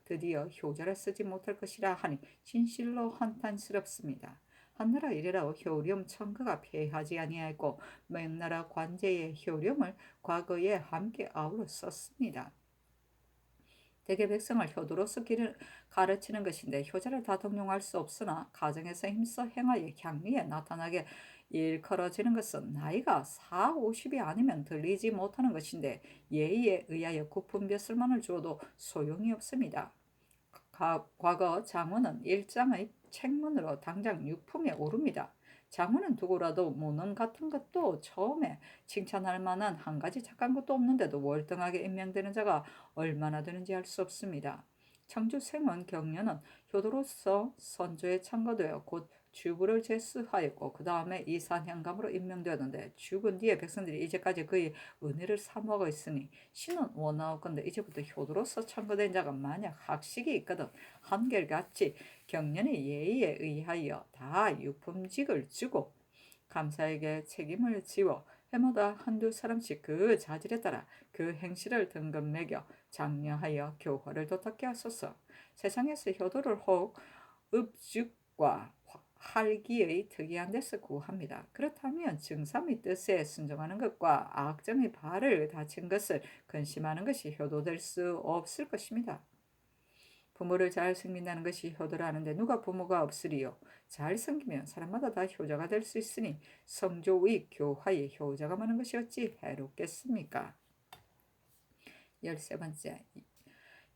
드디어 효자를 쓰지 못할 것이라 하니 진실로 한탄스럽습니다. 한나라 이래라 효령 청거가 폐하지 아니하였고 명나라 관제의 효령을 과거에 함께 아우러 썼습니다. 대개 백성을 효도로서 길을 가르치는 것인데 효자를 다 등용할 수 없으나 가정에서 힘써 행하여 향리에 나타나게 일컬어지는 것은 나이가 4, 50이 아니면 들리지 못하는 것인데 예의에 의하여 kup은 벼슬만을 주어도 소용이 없습니다. 과거 장원은 일장의 책문으로 당장 유품에 오릅니다. 장원은 두고라도 무능 같은 것도 처음에 칭찬할 만한 한 가지 착한 것도 없는데도 월등하게 임명되는 자가 얼마나 되는지 알 수 없습니다. 청주 생원 경련은 효도로서 선조에 참가되어 곧 주부를 제수하였고 그 다음에 이산현감으로 임명되었는데 죽은 뒤에 백성들이 이제까지 그의 은혜를 사모하고 있으니 신은 원하옵건대 이제부터 효도로서 참가된 자가 만약 학식이 있거든 한결같이 경련의 예의에 의하여 다 유품직을 주고 감사에게 책임을 지워 해마다 한두 사람씩 그 자질에 따라 그 행실을 등급 매겨 장려하여 교화를 도닦게 하소서. 세상에서 효도를 혹 읍죽과 할기의 특이한 데서 구합니다. 그렇다면 증삼의 뜻에 순종하는 것과 악정의 발을 다친 것을 근심하는 것이 효도될 수 없을 것입니다. 부모를 잘 섬긴다는 것이 효도라는데 누가 부모가 없으리요? 잘 섬기면 사람마다 다 효자가 될 수 있으니 성조의 교화에 효자가 많은 것이 어찌 해롭겠습니까? 13번째,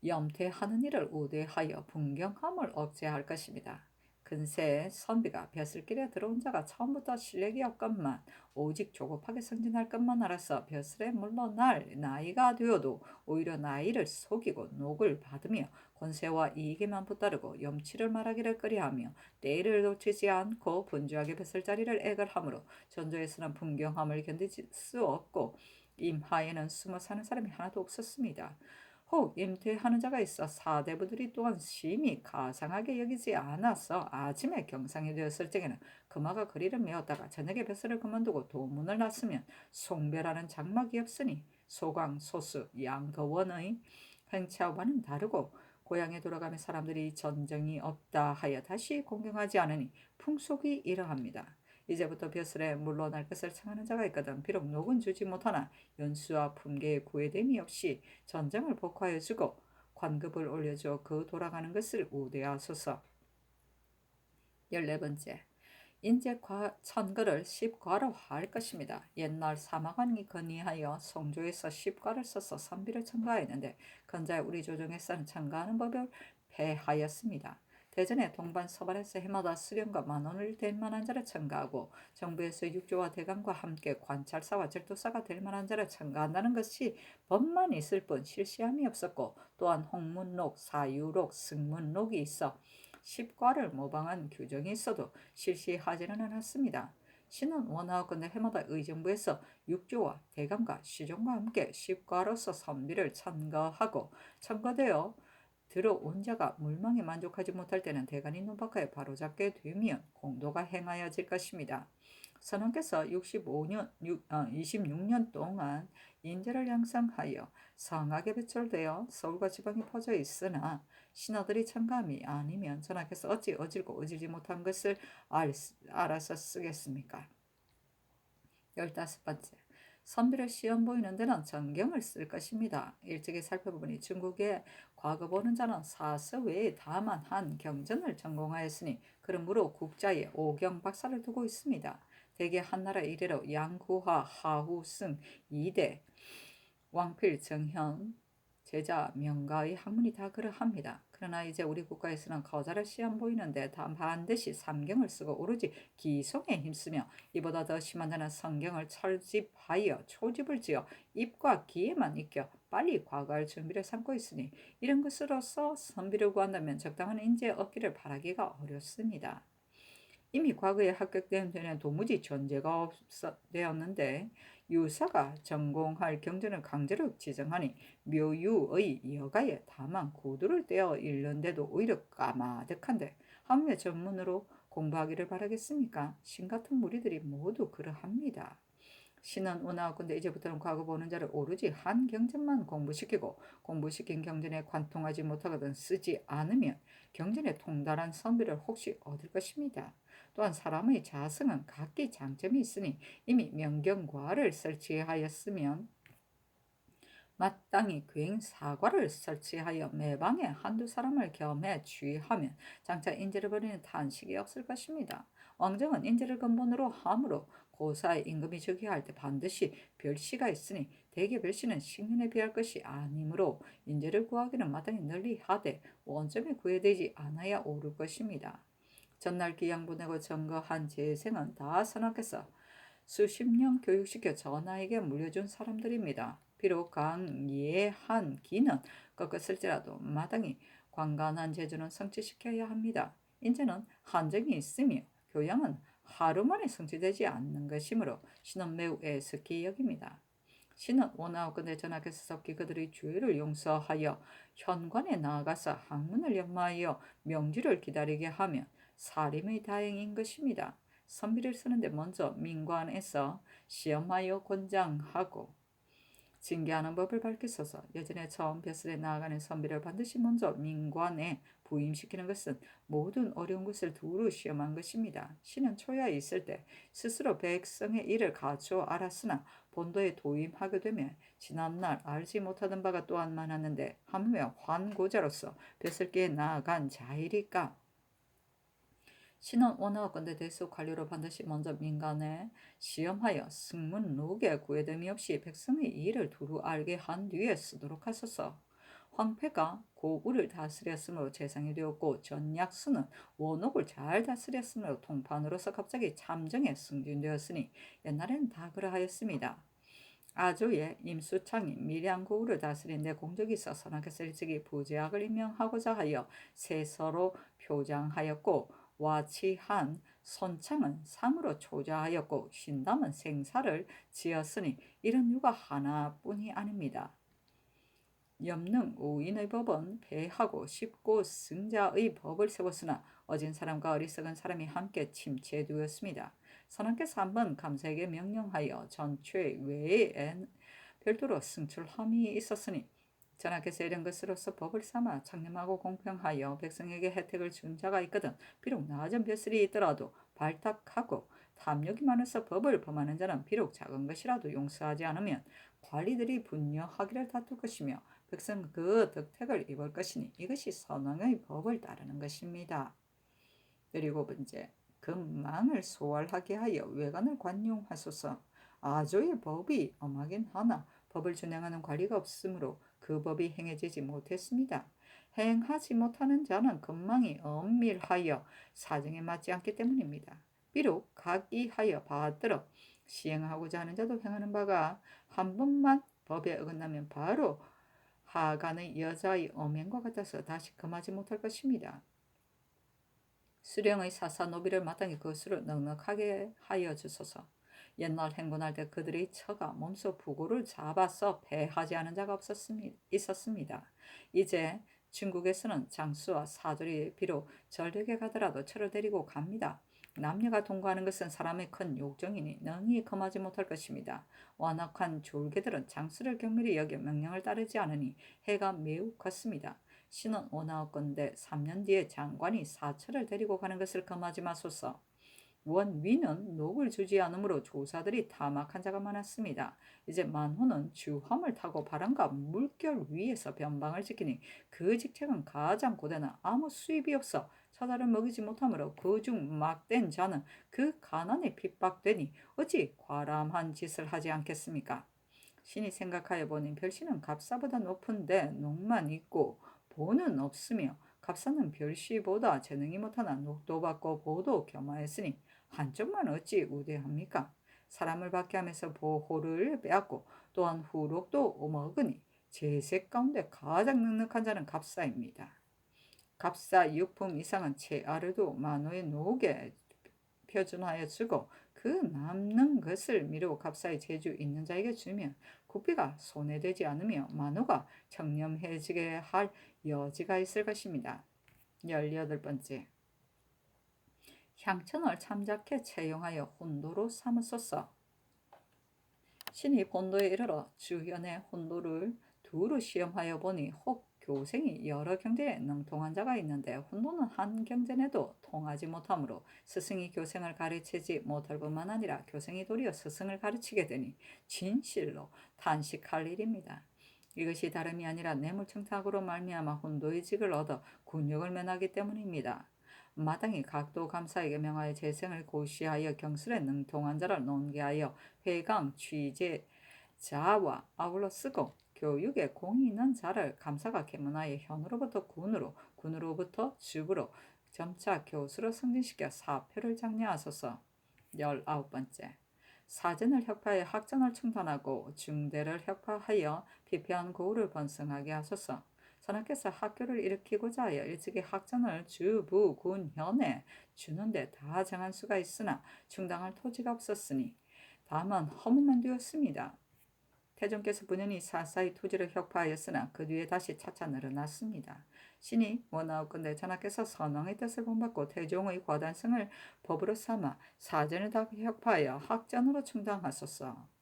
염퇴하는 일을 우대하여 분경함을 억제할 것입니다. 근세 선비가 벼슬길에 들어온 자가 처음부터 실력이 없건만 오직 조급하게 승진할 것만 알아서 벼슬에 물러날 나이가 되어도 오히려 나이를 속이고 녹을 받으며 권세와 이익에만 붙다르고 염치를 말하기를 꺼려하며 때를 놓치지 않고 분주하게 벼슬자리를 애걸하므로 전조에서는 분경함을 견디질 수 없고 임하에는 숨어 사는 사람이 하나도 없었습니다. 혹 임퇴하는 자가 있어 사대부들이 또한 심히 가상하게 여기지 않아서 아침에 경상이 되었을 적에는 금화가 거리를 메었다가 저녁에 벼슬을 그만두고 도문을 났으면 송별하는 장막이 없으니 소강, 소수, 양거원의 행차와는 다르고 고향에 돌아가면 사람들이 전쟁이 없다 하여 다시 공경하지 않으니 풍속이 이러합니다. 이제부터 벼슬에 물러날 것을 청하는 자가 있거든 비록 녹은 주지 못하나 연수와 품계에 구애됨이 없이 전쟁을 복화해 주고 관급을 올려줘 그 돌아가는 것을 우대하소서. 14번째, 인제 천거를 십과로 할 것입니다. 옛날 사마관이 건의하여 성조에서 십과를 써서 선비를 첨가했는데 건자에 우리 조정에서는 첨가하는 법을 폐하였습니다. 대전에 동반 서반에서 해마다 수령과 만원을 될 만한 자를 첨가하고 정부에서 육조와 대감과 함께 관찰사와 절도사가 될 만한 자를 첨가한다는 것이 법만 있을 뿐 실시함이 없었고 또한 홍문록, 사유록, 승문록이 있어 십과를 모방한 규정이 있어도 실시하지는 않았습니다. 신은 원하건대 해마다 의정부에서 육조와 대감과 시종과 함께 십과로서 선비를 첨가하고 첨가되어 들어온 자가 물망에 만족하지 못할 때는 대간이 논박하여 바로잡게 되면 공도가 행하여질 것입니다. 선원께서 26년 동안 인재를 양성하여 성하게 배출되어 서울과 지방에 퍼져 있으나 신하들이 첨가함이 아니면 전하께서 어찌 어질고 어질지 못한 것을 알아서 쓰겠습니까? 15번째, 선비를 시험 보이는 데는 전경을 쓸 것입니다. 일찍이 살펴보니 중국의 과거 보는 자는 사서 외에 다만 한 경전을 전공하였으니 그러므로 국자에 오경 박사를 두고 있습니다. 대개 한나라 이래로 양구하, 하후승, 이대, 왕필, 정현, 제자, 명가의 학문이 다 그러합니다. 그러나 이제 우리 국가에서는 거자를 시험 보이는데 반드시 삼경을 쓰고 오로지 기송에 힘쓰며 이보다 더 심한 자는 성경을 철집하여 초집을 지어 입과 귀에만 익혀 빨리 과거할 준비를 삼고 있으니 이런 것으로서 선비를 구한다면 적당한 인재 얻기를 바라기가 어렵습니다. 이미 과거에 합격된 데는 도무지 존재가 없었되었는데 유사가 전공할 경전을 강제로 지정하니 묘유의 여가에 다만 구두를 떼어 읽는데도 오히려 까마득한데 하물며 전문으로 공부하기를 바라겠습니까? 신 같은 무리들이 모두 그러합니다. 신은 원하건대 이제부터는 과거 보는 자를 오로지 한 경전만 공부시키고 공부시킨 경전에 관통하지 못하거든 쓰지 않으면 경전에 통달한 선비를 혹시 얻을 것입니다. 또한 사람의 자성은 각기 장점이 있으니 이미 명경과를 설치하였으면 마땅히 괜 사과를 설치하여 매방에 한두 사람을 겸해 주의하면 장차 인재를 버리는 탄식이 없을 것입니다. 왕정은 인재를 근본으로 하므로 고사의 임금이 즉위할 때 반드시 별시가 있으니 대개 별시는 식민에 비할 것이 아니므로 인재를 구하기는 마땅히 널리 하되 원점에 구애되지 않아야 옳을 것입니다. 전날 기양 보내고 점거한 재생은 다 선악해서 수십 년 교육시켜 전하에게 물려준 사람들입니다. 비록 강예한 기는 꺾었을지라도 마땅히 관간한 재주는 성취시켜야 합니다. 인재는 한정이 있으며 교양은 하루 만에 성취되지 않는 것이므로 신은 매우 애석히 여깁니다. 신은 원하옵건대 전하께서 섭기 그들의 죄를 용서하여 현관에 나아가서 학문을 연마하여 명주를 기다리게 하면 사림의 다행인 것입니다. 선비를 쓰는데 먼저 민관에서 시험하여 권장하고 징계하는 법을 밝히소서. 예전에 처음 벼슬에 나아가는 선비를 반드시 먼저 민관에 부임시키는 것은 모든 어려운 것을 두루 시험한 것입니다. 신은 초야에 있을 때 스스로 백성의 일을 갖추어 알았으나 본도에 도임하게 되면 지난날 알지 못하던 바가 또한 많았는데 하물며 환고자로서 벼슬기에 나아간 자이리까. 신은 원하건대 대수 관료로 반드시 먼저 민간에 시험하여 승문록에 구애됨이 없이 백성의 일을 두루 알게 한 뒤에 쓰도록 하소서. 황폐가 고구를 다스렸으므로 재상이 되었고 전약수는 원옥을 잘 다스렸으므로 통판으로서 갑자기 참정에 승진되었으니 옛날에는 다 그러하였습니다. 아조의 임수창이 밀양고구를 다스린 데 공적이 있어 선악했을 적이 부제학을 임명하고자 하여 세서로 표장하였고 와치한 손창은 상으로 초자하였고 신담은 생사를 지었으니 이런 유가 하나뿐이 아닙니다. 염능 우인의 법은 배하고 쉽고 승자의 법을 세웠으나 어진 사람과 어리석은 사람이 함께 침체되었습니다. 선왕께서 한번 감사에게 명령하여 전체 외에 별도로 승출함이 있었으니 전하께서 이런 것으로서 법을 삼아 창념하고 공평하여 백성에게 혜택을 준 자가 있거든 비록 낮은 벼슬이 있더라도 발탁하고 탐욕이 많아서 법을 범하는 자는 비록 작은 것이라도 용서하지 않으면 관리들이 분녀하기를 다툴 것이며 백성은 그 덕택을 입을 것이니 이것이 선왕의 법을 따르는 것입니다. 17번째, 금망을 소활하게 하여 외관을 관용하소서. 아조의 법이 엄하긴 하나 법을 준행하는 관리가 없으므로 그 법이 행해지지 못했습니다. 행하지 못하는 자는 금망이 엄밀하여 사정에 맞지 않기 때문입니다. 비록 각이하여 받들어 시행하고자 하는 자도 행하는 바가 한 번만 법에 어긋나면 바로 하간의 여자의 엄행과 같아서 다시 금하지 못할 것입니다. 수령의 사사 노비를 마땅히 거수로 넉넉하게 하여 주소서. 옛날 행군할 때 그들의 처가 몸소 부고를 잡아서 패하지 않은 자가 있었습니다. 이제 중국에서는 장수와 사졸이 비록 전력에 가더라도 처를 데리고 갑니다. 남녀가 동거하는 것은 사람의 큰 욕정이니 능히 금하지 못할 것입니다. 완악한 졸개들은 장수를 경밀히 여겨 명령을 따르지 않으니 해가 매우 컸습니다. 신은 원하옵건대 3년 뒤에 장관이 사처를 데리고 가는 것을 금하지 마소서. 원위는 녹을 주지 않으므로 조사들이 타막한 자가 많았습니다. 이제 만호는 주함을 타고 바람과 물결 위에서 변방을 지키니 그 직책은 가장 고되나 아무 수입이 없어 처자를 먹이지 못하므로 그중 막된 자는 그 가난에 핍박되니 어찌 과람한 짓을 하지 않겠습니까? 신이 생각하여 보니 별신은 갑사보다 높은데 녹만 있고 보는 없으며 갑사는 별시보다 재능이 못하나 녹도 받고 보도 겸하였으니 한쪽만 어찌 우대합니까? 사람을 받게 하면서 보호를 빼앗고 또한 후록도 먹으니 제색 가운데 가장 넉넉한 자는 갑사입니다. 갑사 육품 이상은 채아르도 만호의 녹에 표준하여 주고 그 남는 것을 미루고 갑사의 재주 있는 자에게 주면 국비가 손해되지 않으며 만호가 청렴해지게 할 여지가 있을 것입니다. 18번째, 향천을 참작해 채용하여 혼도로 삼으소서. 신이 본도에 이르러 주현의 혼도를 두루 시험하여 보니 혹 교생이 여러 경전에 능통한 자가 있는데 혼도는 한 경전에도 통하지 못하므로 스승이 교생을 가르치지 못할 뿐만 아니라 교생이 도리어 스승을 가르치게 되니 진실로 탄식할 일입니다. 이것이 다름이 아니라 뇌물청탁으로 말미암아 혼도의직을 얻어 군역을 면하기 때문입니다. 마땅히 각도 감사에게 명하여 재생을 고시하여 경술에 능통한 자를 논계하여 회강 취재자와 아울러 쓰고 교육에 공이 있는 자를 감사가 계문하여 현으로부터 군으로, 군으로부터 직으로 점차 교수로 승진시켜 사표를 장려하소서. 19번째. 사전을 혁파하여 학전을 충단하고 중대를 혁파하여 피폐한 고우를 번성하게 하소서. 선하께서 학교를 일으키고자 하여 일찍이 학전을 주부 군 현에 주는데 다 정한 수가 있으나 충당할 토지가 없었으니 다만 허무만 되었습니다. 태종께서 분연히 사사히 토지를 혁파하였으나 그 뒤에 다시 차차 늘어났습니다. 신이 원하옵건대 전하께서 선왕의 뜻을 본받고 태종의 과단성을 법으로 삼아 사전을 다 혁파하여 학전으로 충당하소서.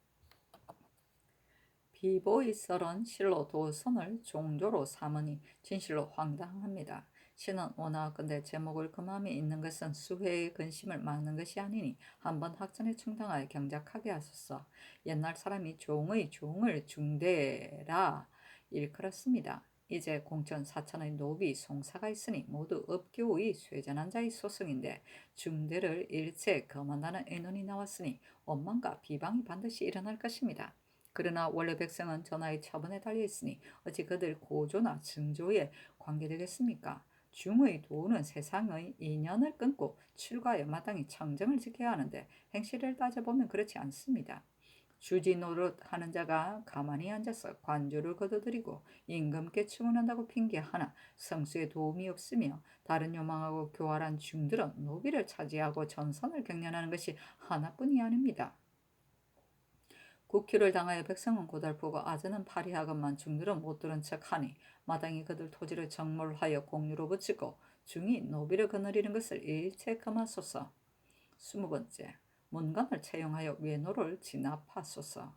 비보의 썰은 실로 도선을 종조로 삼으니 진실로 황당합니다. 신은 원하옵건대 제목을 그 마음에 있는 것은 수회의 근심을 막는 것이 아니니 한번 학전에 충당하여 경작하게 하소서. 옛날 사람이 종의 종을 중대라 일컬었습니다. 이제 공천 사천의 노비 송사가 있으니 모두 업교의 쇠잔한 자의 소승인데 중대를 일체 거만하는 의논이 나왔으니 원망과 비방이 반드시 일어날 것입니다. 그러나 원래 백성은 전하의 처분에 달려있으니 어찌 그들 고조나 증조에 관계되겠습니까? 중의 도는 세상의 인연을 끊고 출가하여 마땅히 청정을 지켜야 하는데 행실을 따져보면 그렇지 않습니다. 주지 노릇하는 자가 가만히 앉아서 관주를 거둬들이고 임금께 충원한다고 핑계하나 성수에 도움이 없으며 다른 요망하고 교활한 중들은 노비를 차지하고 전선을 경련하는 것이 하나뿐이 아닙니다. 국효를 당하여 백성은 고달프고 아전은 파리하건만 중들은 못 들은 척하니 마땅히 그들 토지를 정몰하여 공유로 붙이고 중이 노비를 거느리는 것을 일체 금하소서. 20번째. 문관을 채용하여 외노를 진압하소서.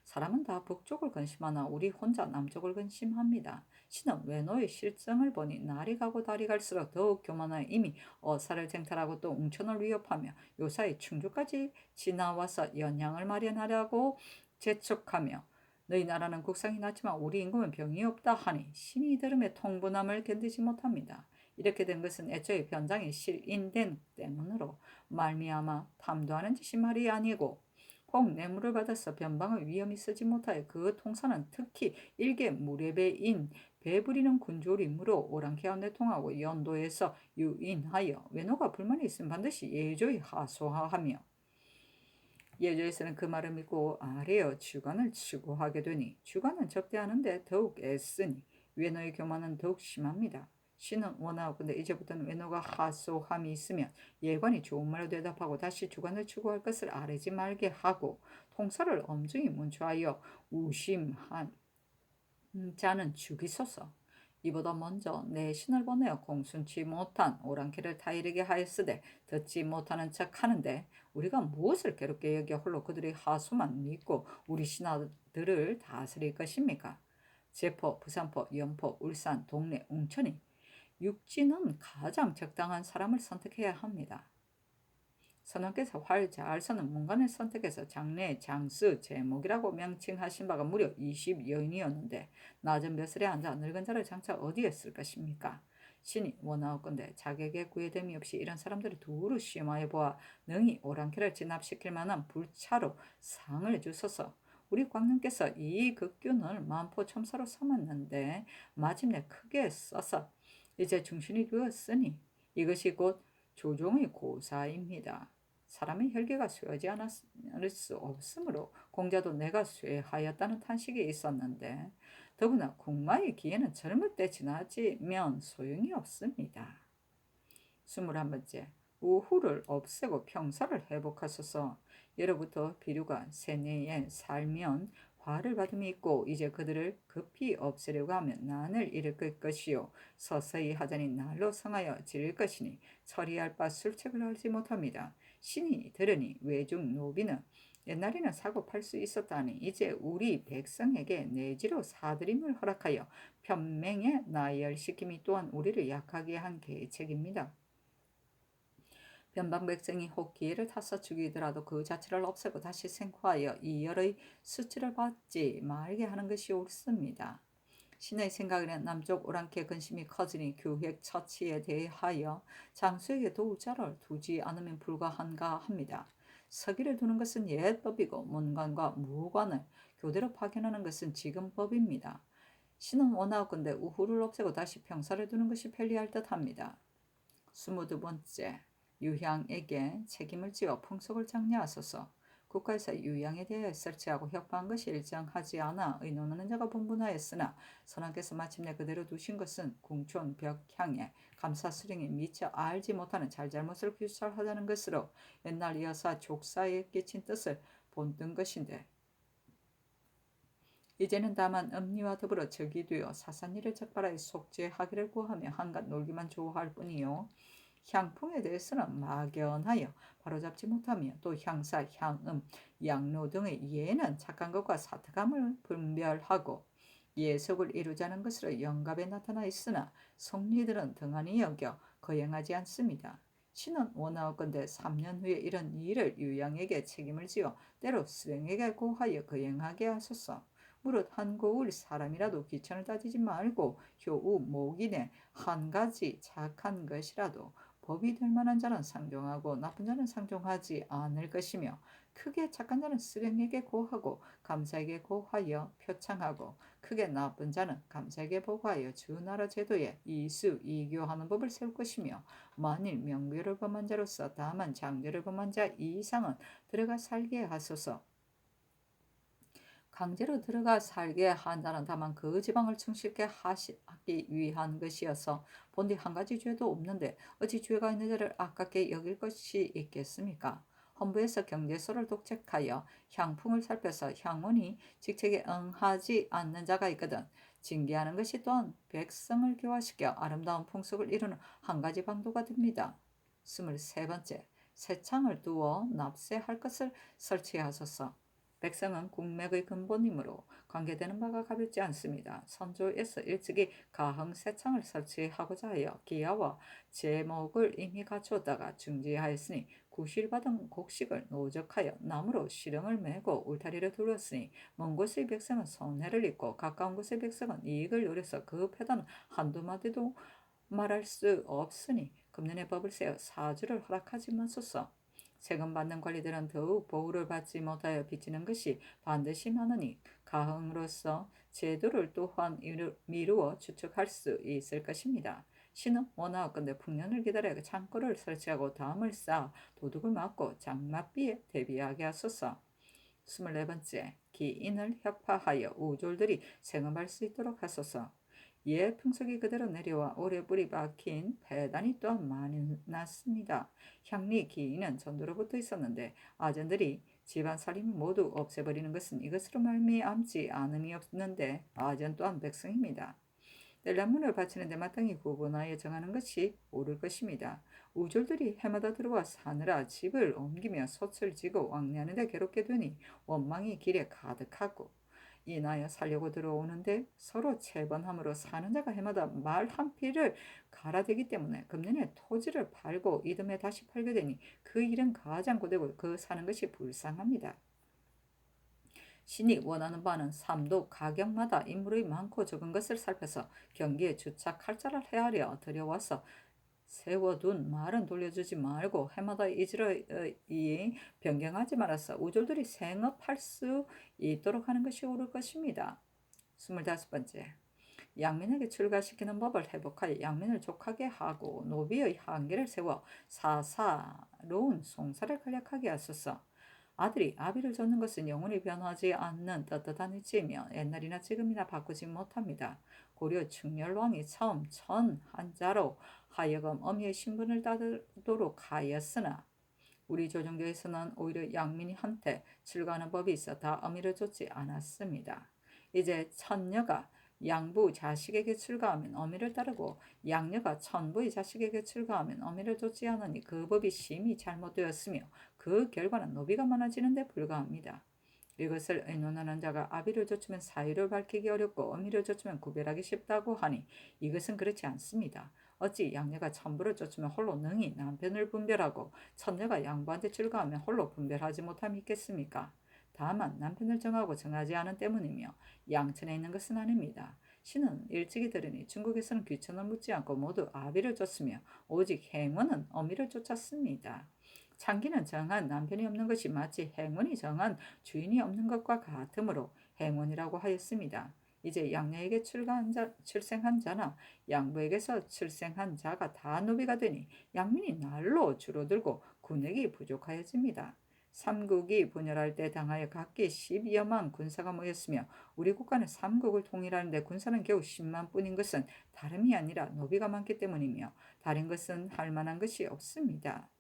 사람은 다 북쪽을 근심하나 우리 혼자 남쪽을 근심합니다. 신은 외노의 실정을 보니 날이 가고 달이 갈수록 더욱 교만하여 이미 어사를 쟁탈하고 또 웅천을 위협하며 요사이 충주까지 지나와서 연양을 마련하려고 재촉하며 너희 나라는 국상이 낮지만 우리 임금은 병이 없다 하니 신이 들음에 통분함을 견디지 못합니다. 이렇게 된 것은 애초에 변장이 실인된 때문으로 말미암아 탐도하는 짓이 말이 아니고 혹 뇌물을 받아서 변방의 위험이 쓰지 못하여 그 통사는 특히 일개 무례배인 배부리는 군졸이므로 오랑캐와 내통하고 연도에서 유인하여 외노가 불만이 있으면 반드시 예조히 하소하하며 예조에서는 그 말을 믿고 아래어 주관을 추구하게 되니 주관은 접대하는데 더욱 애쓰니 외노의 교만은 더욱 심합니다. 신은 원하옵건대 이제부터는 외노가 하소함이 있으면 예관이 좋은 말로 대답하고 다시 주관을 추구할 것을 아뢰지 말게 하고 통사를 엄중히 문초하여 우심한 자는 죽이소서. 이보다 먼저 내 신을 보내어 공순치 못한 오랑캐를 타이르게 하였으되 듣지 못하는 척 하는데 우리가 무엇을 괴롭게 여겨 홀로 그들의 하소만 믿고 우리 신하들을 다스릴 것입니까? 제포, 부산포, 연포, 울산, 동래, 웅천이 육지는 가장 적당한 사람을 선택해야 합니다. 선왕께서 활 잘 서는 문관을 선택해서 장래 장수 제목이라고 명칭하신 바가 무려 20여인이었는데 낮은 벼슬에 앉아 늙은 자를 장차 어디에 쓸 것입니까? 신이 원하옵건대 자객의 구애됨이 없이 이런 사람들을 두루 시험하여 보아 능히 오랑캐를 진압시킬 만한 불차로 상을 주소서. 우리 광님께서 이 극균을 만포첨사로 삼았는데 마침내 크게 써서 이제 중신이 되었으니 이것이 곧 조종의 고사입니다. 사람의 혈기가 쇠하지 않을 수 없으므로 공자도 내가 쇠하였다는 탄식이 있었는데 더구나 국마의 기회는 젊을 때 지나치면 소용이 없습니다. 21번째. 우후를 없애고 평사를 회복하소서. 예로부터 비류가 세뇌에 살면 화를 받음이 있고 이제 그들을 급히 없애려고 하면 난을 일으킬 것이요 서서히 하자니 날로 성하여 지릴 것이니 처리할 바 술책을 알지 못합니다. 신이 들으니 외중 노비는 옛날에는 사고 팔 수 있었다니 이제 우리 백성에게 내지로 사들임을 허락하여 편맹에 나열시킴이 또한 우리를 약하게 한 계책입니다. 변방백성이 혹 기회를 타서 죽이더라도 그 자체를 없애고 다시 생포하여 이열의 수치를 받지 말게 하는 것이 옳습니다. 신의 생각에는 남쪽 오랑캐 근심이 커지니 교획 처치에 대하여 장수에게 도울 자를 두지 않으면 불가한가 합니다. 서기를 두는 것은 옛법이고 문관과 무관을 교대로 파견하는 것은 지금 법입니다. 신은 원하건대 우후를 없애고 다시 평사를 두는 것이 편리할 듯합니다. 22번째, 유향에게 책임을 지어 풍속을 장려하소서. 국가에서 유향에 대해 설치하고 협박한 것이 일정하지 않아 의논하는 자가 분분하였으나 선왕께서 마침내 그대로 두신 것은 궁촌 벽향에 감사 수령이 미처 알지 못하는 잘잘못을 규찰하자는 것으로 옛날 여사 족사에 끼친 뜻을 본뜬 것인데, 이제는 다만 음리와 더불어 적이 되어 사산일을 적발하여 속죄하기를 구하며 한갓 놀기만 좋아할 뿐이요, 향풍에 대해서는 막연하여 바로잡지 못하며 또 향사, 향음, 양로 등의 예는 착한 것과 사특함을 분별하고 예속을 이루자는 것으로 영갑에 나타나 있으나 성리들은 등한히 여겨 거행하지 않습니다. 신은 원하건대 3년 후에 이런 일을 유양에게 책임을 지어 때로 수령에게 고하여 거행하게 하소서. 무릇 한 고을 사람이라도 귀천을 따지지 말고 효우 목인에 한 가지 착한 것이라도 법이 될 만한 자는 상종하고 나쁜 자는 상종하지 않을 것이며, 크게 착한 자는 수령에게 고하고 감사에게 고하여 표창하고 크게 나쁜 자는 감사에게 보고하여 주나라 제도에 이수 이교하는 법을 세울 것이며, 만일 명교를 범한 자로서 다만 장교를 범한 자 이상은 들어가 살게 하소서. 강제로 들어가 살게 한다는 다만 그 지방을 충실케 하기 위한 것이어서 본디 한 가지 죄도 없는데 어찌 죄가 있는 자를 아깝게 여길 것이 있겠습니까? 헌부에서 경제소를 독책하여 향풍을 살펴서 향문이 직책에 응하지 않는 자가 있거든 징계하는 것이 또한 백성을 교화시켜 아름다운 풍속을 이루는 한 가지 방도가 됩니다. 23번째, 새창을 두어 납세할 것을 설치하소서. 백성은 국맥의 근본이므로 관계되는 바가 가볍지 않습니다. 선조에서 일찍이 가흥세창을 설치하고자 하여 기하와 제목을 이미 갖추었다가 중지하였으니, 구실받은 곡식을 노적하여 나무로 시령을 메고 울타리를 둘렀으니 먼 곳의 백성은 손해를 입고 가까운 곳의 백성은 이익을 노려서 그 패단은 한두 마디도 말할 수 없으니 금년의 법을 세워 사주를 허락하지 마소서. 세금 받는 관리들은 더욱 보호를 받지 못하여 빚지는 것이 반드시 많으니 가흥으로서 제도를 또한 미루어 추측할 수 있을 것입니다. 신은 원하건대 풍년을 기다려 창고를 설치하고 담을 쌓아 도둑을 막고 장맛비에 대비하게 하소서. 24번째, 기인을 혁파하여 우졸들이 생업할 수 있도록 하소서. 예, 풍속이 그대로 내려와 오래 뿌리 박힌 배단이 또한 많이 났습니다. 향리 기인은 전도로부터 있었는데 아전들이 집안 살림을 모두 없애버리는 것은 이것으로 말미암지 않음이 없는데 아전 또한 백성입니다. 뗄나무를 바치는데 마땅히 구분하여 정하는 것이 옳을 것입니다. 우졸들이 해마다 들어와 사느라 집을 옮기며 솥을 지고 왕래하는 데 괴롭게 되니 원망이 길에 가득하고, 인하여 살려고 들어오는데 서로 채번함으로 사는 자가 해마다 말 한 피를 갈아대기 때문에 금년에 토지를 팔고 이듬해 다시 팔게 되니 그 일은 가장 고되고 그 사는 것이 불쌍합니다. 신이 원하는 바는 삼도 가격마다 인물의 많고 적은 것을 살펴서 경기에 주착할 자를 헤아려 들여와서 세워둔 말은 돌려주지 말고 해마다 이지러이 변경하지 말아서 우졸들이 생업할 수 있도록 하는 것이 옳을 것입니다. 25번째, 양민에게 출가시키는 법을 회복하여 양민을 족하게 하고 노비의 한계를 세워 사사로운 송사를 간략하게 하소서. 아들이 아비를 좇는 것은 영원히 변하지 않는 떳떳한 이치이며 옛날이나 지금이나 바꾸지 못합니다. 고려 충렬왕이 처음 천한자로 하여금 어미의 신분을 따르도록 하였으나 우리 조정교에서는 오히려 양민이 한테 출가하는 법이 있어 다 어미를 좇지 않았습니다. 이제 천녀가 양부 자식에게 출가하면 어미를 따르고 양녀가 천부의 자식에게 출가하면 어미를 좇지 않으니 그 법이 심히 잘못되었으며 그 결과는 노비가 많아지는 데 불과합니다. 이것을 의논하는 자가 아비를 좇으면 사유를 밝히기 어렵고 어미를 좇으면 구별하기 쉽다고 하니 이것은 그렇지 않습니다. 어찌 양녀가 천부를 쫓으면 홀로 능히 남편을 분별하고 천녀가 양부한테 출가하면 홀로 분별하지 못함이 있겠습니까? 다만 남편을 정하고 정하지 않은 때문이며 양천에 있는 것은 아닙니다. 신은 일찍이 들으니 중국에서는 귀천을 묻지 않고 모두 아비를 쫓으며 오직 행운은 어미를 쫓았습니다. 창기는 정한 남편이 없는 것이 마치 행운이 정한 주인이 없는 것과 같으므로 행운이라고 하였습니다. 이제 양녀에게 출생한 자나 양부에게서 출생한 자가 다 노비가 되니 양민이 날로 줄어들고 군역이 부족하여집니다. 삼국이 분열할 때 당하여 각기 12여만 군사가 모였으며 우리 국가는 삼국을 통일하는데 군사는 겨우 10만 뿐인 것은 다름이 아니라 노비가 많기 때문이며 다른 것은 할 만한 것이 없습니다.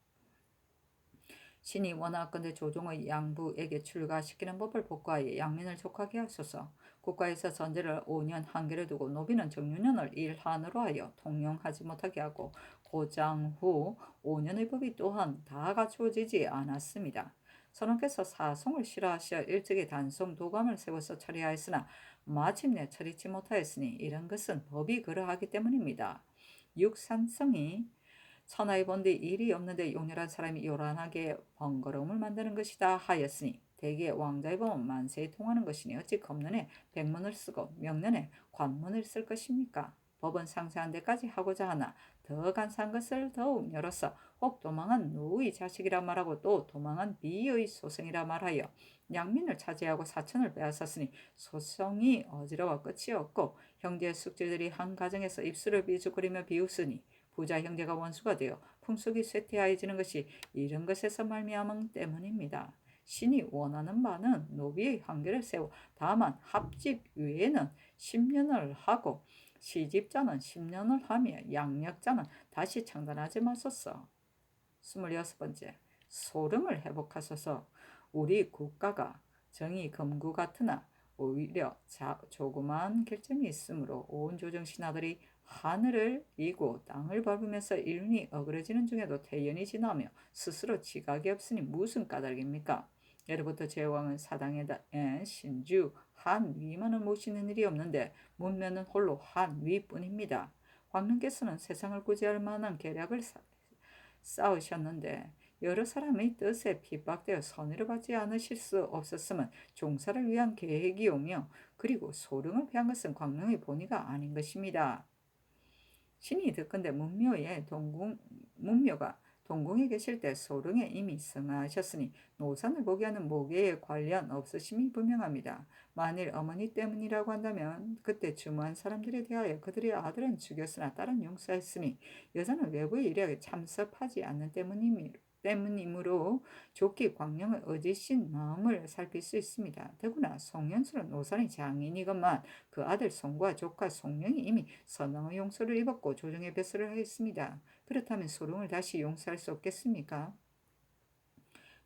신이 원하건대 조종의 양부에게 출가시키는 법을 복과하여 양민을 족하게 하소서. 국가에서 전제를 5년 한계를 두고 노비는 정유년을 1한으로 하여 통용하지 못하게 하고 고장 후 5년의 법이 또한 다 갖추어지지 않았습니다. 선원께서 사송을 싫어하시어 일찍이 단송 도감을 세워서 처리하였으나 마침내 처리치 못하였으니 이런 것은 법이 그러하기 때문입니다. 육산성이 천하에 본디 일이 없는데 용렬한 사람이 요란하게 번거로움을 만드는 것이다 하였으니 대개 왕자의 법은 만세에 통하는 것이니 어찌 검론에 백문을 쓰고 명론에 관문을 쓸 것입니까? 법은 상세한 데까지 하고자 하나 더 간사한 것을 더욱 열어서 혹 도망한 노의 자식이라 말하고 또 도망한 비의 소생이라 말하여 양민을 차지하고 사천을 빼앗았으니 소송이 어지러워 끝이 없고 형제의 숙제들이 한 가정에서 입술을 비죽거리며 비웃으니 부자 형제가 원수가 되어 풍속이 쇠퇴하여지는 것이 이런 것에서 말미암은 때문입니다. 신이 원하는 바는 노비의 한계를 세워 다만 합집 외에는 10년을 하고 시집자는 10년을 하며 양력자는 다시 창단하지 마소서. 26번째, 소름을 회복하소서. 우리 국가가 정의 금구 같으나 오히려 조그마한 결점이 있으므로 온 조정 신하들이 하늘을 이고 땅을 밟으면서 일륜이 어그러지는 중에도 태연이 지나며 스스로 지각이 없으니 무슨 까닭입니까? 예로부터 제왕은 사당에 신주 한위만을 모시는 일이 없는데 문면은 홀로 한위뿐입니다. 황릉께서는 세상을 구제할 만한 계략을 쌓으셨는데 여러 사람의 뜻에 핍박되어 선의를 받지 않으실 수 없었으면 종사를 위한 계획이오며 그리고 소릉을 피한 것은 광릉의 본의가 아닌 것입니다. 신이 듣건대 문묘가 동궁에 계실 때 소릉에 이미 승하하셨으니 노산을 보게 하는 모계에 관련 없으심이 분명합니다. 만일 어머니 때문이라고 한다면 그때 주무한 사람들에 대하여 그들의 아들은 죽였으나 딸은 용서했으니 여자는 외부의 일에 참석하지 않는 때문이므로 좋게 광령의 어지신 마음을 살필 수 있습니다. 더구나 송연수는 노산의 장인이건만 그 아들 송과 조카 송령이 이미 선왕의 용서를 입었고 조정의 배설을 하였습니다. 그렇다면 소룡을 다시 용서할 수 없겠습니까?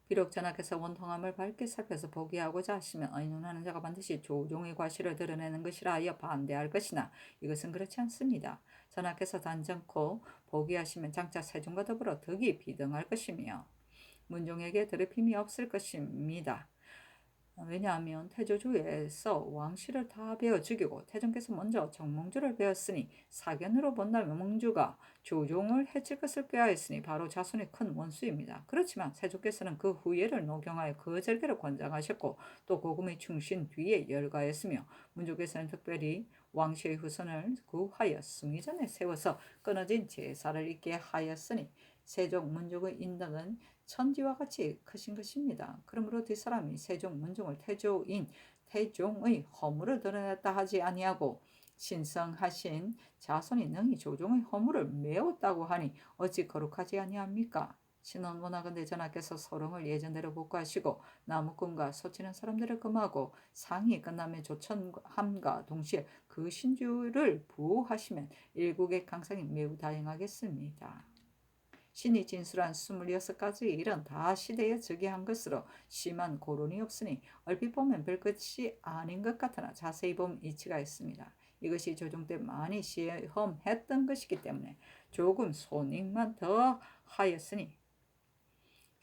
비록 전하께서 원통함을 밝게 살펴서 보게 하고자 하시면 의논하는 자가 반드시 조종의 과실을 드러내는 것이라 하여 반대할 것이나 이것은 그렇지 않습니다. 전하께서 단정코 보게 하시면 장차 세종과 더불어 덕이 비등할 것이며 문종에게 더럽힘이 없을 것입니다. 왜냐하면 태조주에서 왕실을 다 베어 죽이고 태종께서 먼저 정몽주를 베었으니 사견으로 본다면 몽주가 조종을 해칠 것을 꾀하였으니 바로 자손의 큰 원수입니다. 그렇지만 세조께서는 그 후예를 녹용하여 그 절개를 권장하셨고 또 고금의 충신 뒤에 열거하였으며 문조께서는 특별히 왕실의 후손을 구하여 숭의전에 세워서 끊어진 제사를 있게 하였으니 세종 문족의 인덕은 천지와 같이 크신 것입니다. 그러므로 뒷사람이 세종 문종을 태종의 허물을 드러냈다 하지 아니하고 신성하신 자손이 능히 조종의 허물을 메웠다고 하니 어찌 거룩하지 아니합니까? 신은 원하건대 전하께서 소릉을 예전대로 복구하시고 나무꾼과 소치는 사람들을 금하고 상이 끝나면 조천함과 동시에 그 신주를 부하시면 일국의 강상이 매우 다양하겠습니다. 신이 진술한 26가지 일은 다 시대에 즉위한 것으로 심한 고론이 없으니 얼핏 보면 별것이 아닌 것 같으나 자세히 보면 이치가 있습니다. 이것이 조종 때 많이 시험했던 것이기 때문에 조금 손익만 더 하였으니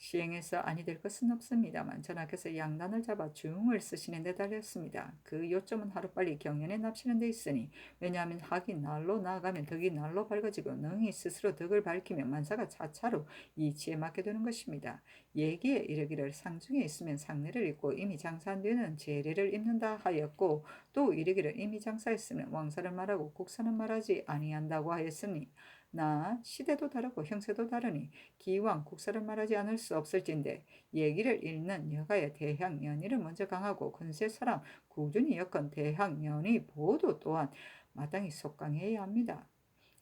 시행해서 아니 될 것은 없습니다만 전하께서 양단을 잡아 중을 쓰시는 데 달렸습니다. 그 요점은 하루빨리 경연에 납치는 데 있으니, 왜냐하면 학이 날로 나아가면 덕이 날로 밝아지고 능히 스스로 덕을 밝히면 만사가 차차로 이치에 맞게 되는 것입니다. 예기에 이르기를 상중에 있으면 상례를 입고 이미 장사 안 되는 제례를 입는다 하였고, 또 이르기를 이미 장사했으면 왕사를 말하고 국사는 말하지 아니한다고 하였으니, 나 시대도 다르고 형세도 다르니 기왕 국사를 말하지 않을 수 없을진데, 얘기를 읽는 여가의 대향연의를 먼저 강하고 근세 사람 꾸준히 엮은 대향연의 보도 또한 마땅히 속강해야 합니다.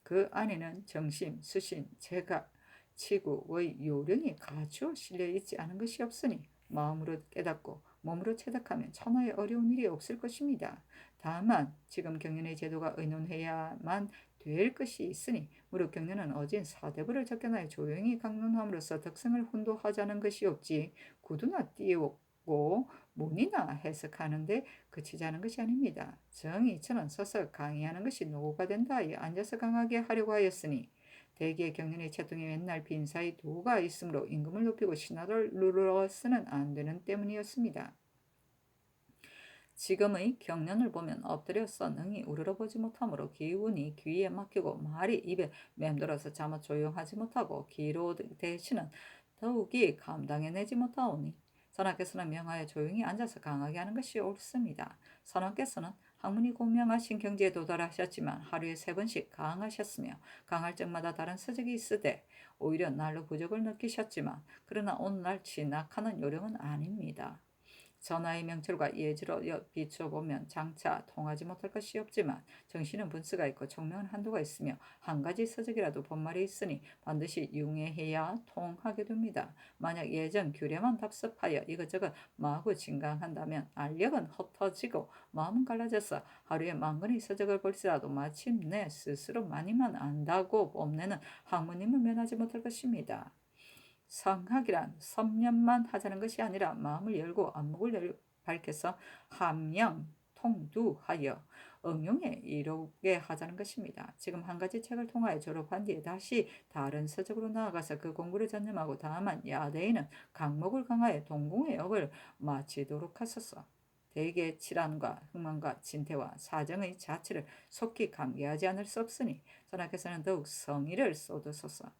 그 안에는 정심, 수신, 재가, 치구의 요령이 갖추어 실려 있지 않은 것이 없으니 마음으로 깨닫고 몸으로 체득하면 천하에 어려운 일이 없을 것입니다. 다만 지금 경연의 제도가 의논해야만 될 것이 있으니, 무릇 경연은 어진 사대부를 접견하여 조용히 강론함으로써 덕성을 혼도하자는 것이 없지, 구두나 띄우고 문이나 해석하는데 그치자는 것이 아닙니다. 정의처는 서서 강의하는 것이 노고가 된다 하여 앉아서 강하게 하려고 하였으니, 대개 경연의 채통에 맨날 빈사이 도가 있으므로 임금을 높이고 신하를 눌러서는 안 되는 때문이었습니다. 지금의 경련을 보면 엎드려서 능히 우러러보지 못하므로 기운이 귀에 막히고 말이 입에 맴돌아서 차마 조용하지 못하고, 기로 대신은 더욱이 감당해내지 못하오니, 선왕께서는 명하여 조용히 앉아서 강하게 하는 것이 옳습니다. 선왕께서는 학문이 공명하신 경지에 도달하셨지만 하루에 3번씩 강하셨으며, 강할 적마다 다른 서적이 있으되 오히려 날로 부족을 느끼셨지만, 그러나 오늘날 진학하는 요령은 아닙니다. 전하의 명철과 예지로 비춰보면 장차 통하지 못할 것이 없지만, 정신은 분수가 있고 총명은 한도가 있으며 한 가지 서적이라도 본말이 있으니 반드시 융해해야 통하게 됩니다. 만약 예전 규례만 답습하여 이것저것 마구 진강한다면 알력은 흩어지고 마음은 갈라져서 하루에 만건의 서적을 볼지라도 마침내 스스로 많이만 안다고 뽐내는 학문임을 면하지 못할 것입니다. 성학이란 섭렵만 하자는 것이 아니라 마음을 열고 안목을 밝혀서 함양 통두하여 응용에 이르게 하자는 것입니다. 지금 한 가지 책을 통하여 졸업한 뒤에 다시 다른 서적으로 나아가서 그 공부를 전념하고, 다만 야대에는 강목을 강하여 동궁의 역을 마치도록 하소서. 대개 칠안과 흥망과 진태와 사정의 자체를 속히 감개하지 않을 수 없으니 전하께서는 더욱 성의를 쏟으소서.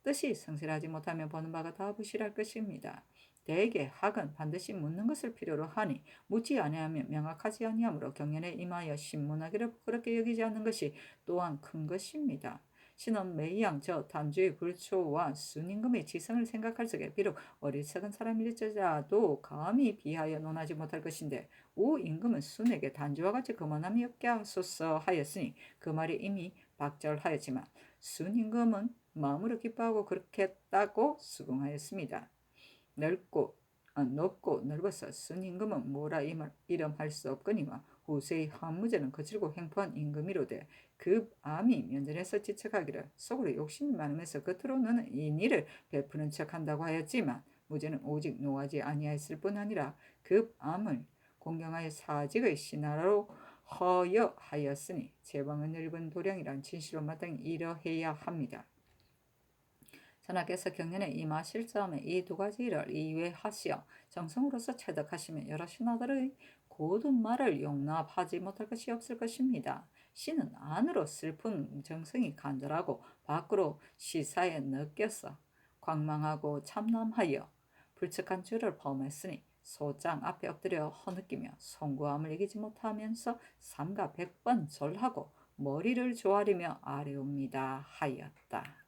뜻이 성실하지 못하면 보는 바가 다 부실할 것입니다. 대개 학은 반드시 묻는 것을 필요로 하니, 묻지 아니하면 명확하지 아니하므로 경연에 임하여 신문하기를 부끄럽게 여기지 않는 것이 또한 큰 것입니다. 신은 매양 저 단주의 불초와 순임금의 지성을 생각할 적에 비록 어리석은 사람일지라도 감히 비하여 논하지 못할 것인데, 우 임금은 순에게 단주와 같이 거만함이 없게 하소서 하였으니 그 말이 이미 박절하였지만, 순임금은 마음으로 기뻐하고 그렇게 했다고 수긍하였습니다. 높고 넓어서 순임금은 뭐라 이름할 수 없거니와, 후세의 한무제는 거칠고 횡포한 임금이로되 그 암이 면전에서 지척하기를 속으로 욕심이 많으면서 겉으로는 이 일을 베푸는 척한다고 하였지만, 무제는 오직 노하지 아니하였을 뿐 아니라 그 암을 공경하여 사직의 신하로 허여하였으니, 제방은 넓은 도량이란 진실로 마땅히 이러해야 합니다. 전하께서 경연에 임하실 점에 이 두 가지 일을 이외하시어 정성으로서 체득하시면 여러 신하들의 고든 말을 용납하지 못할 것이 없을 것입니다. 신은 안으로 슬픈 정성이 간절하고 밖으로 시사에 느껴서 광망하고 참남하여 불측한 죄를 범했으니, 소장 앞에 엎드려 허느끼며 송구함을 이기지 못하면서 삼가 100번 절하고 머리를 조아리며 아뢰옵니다 하였다.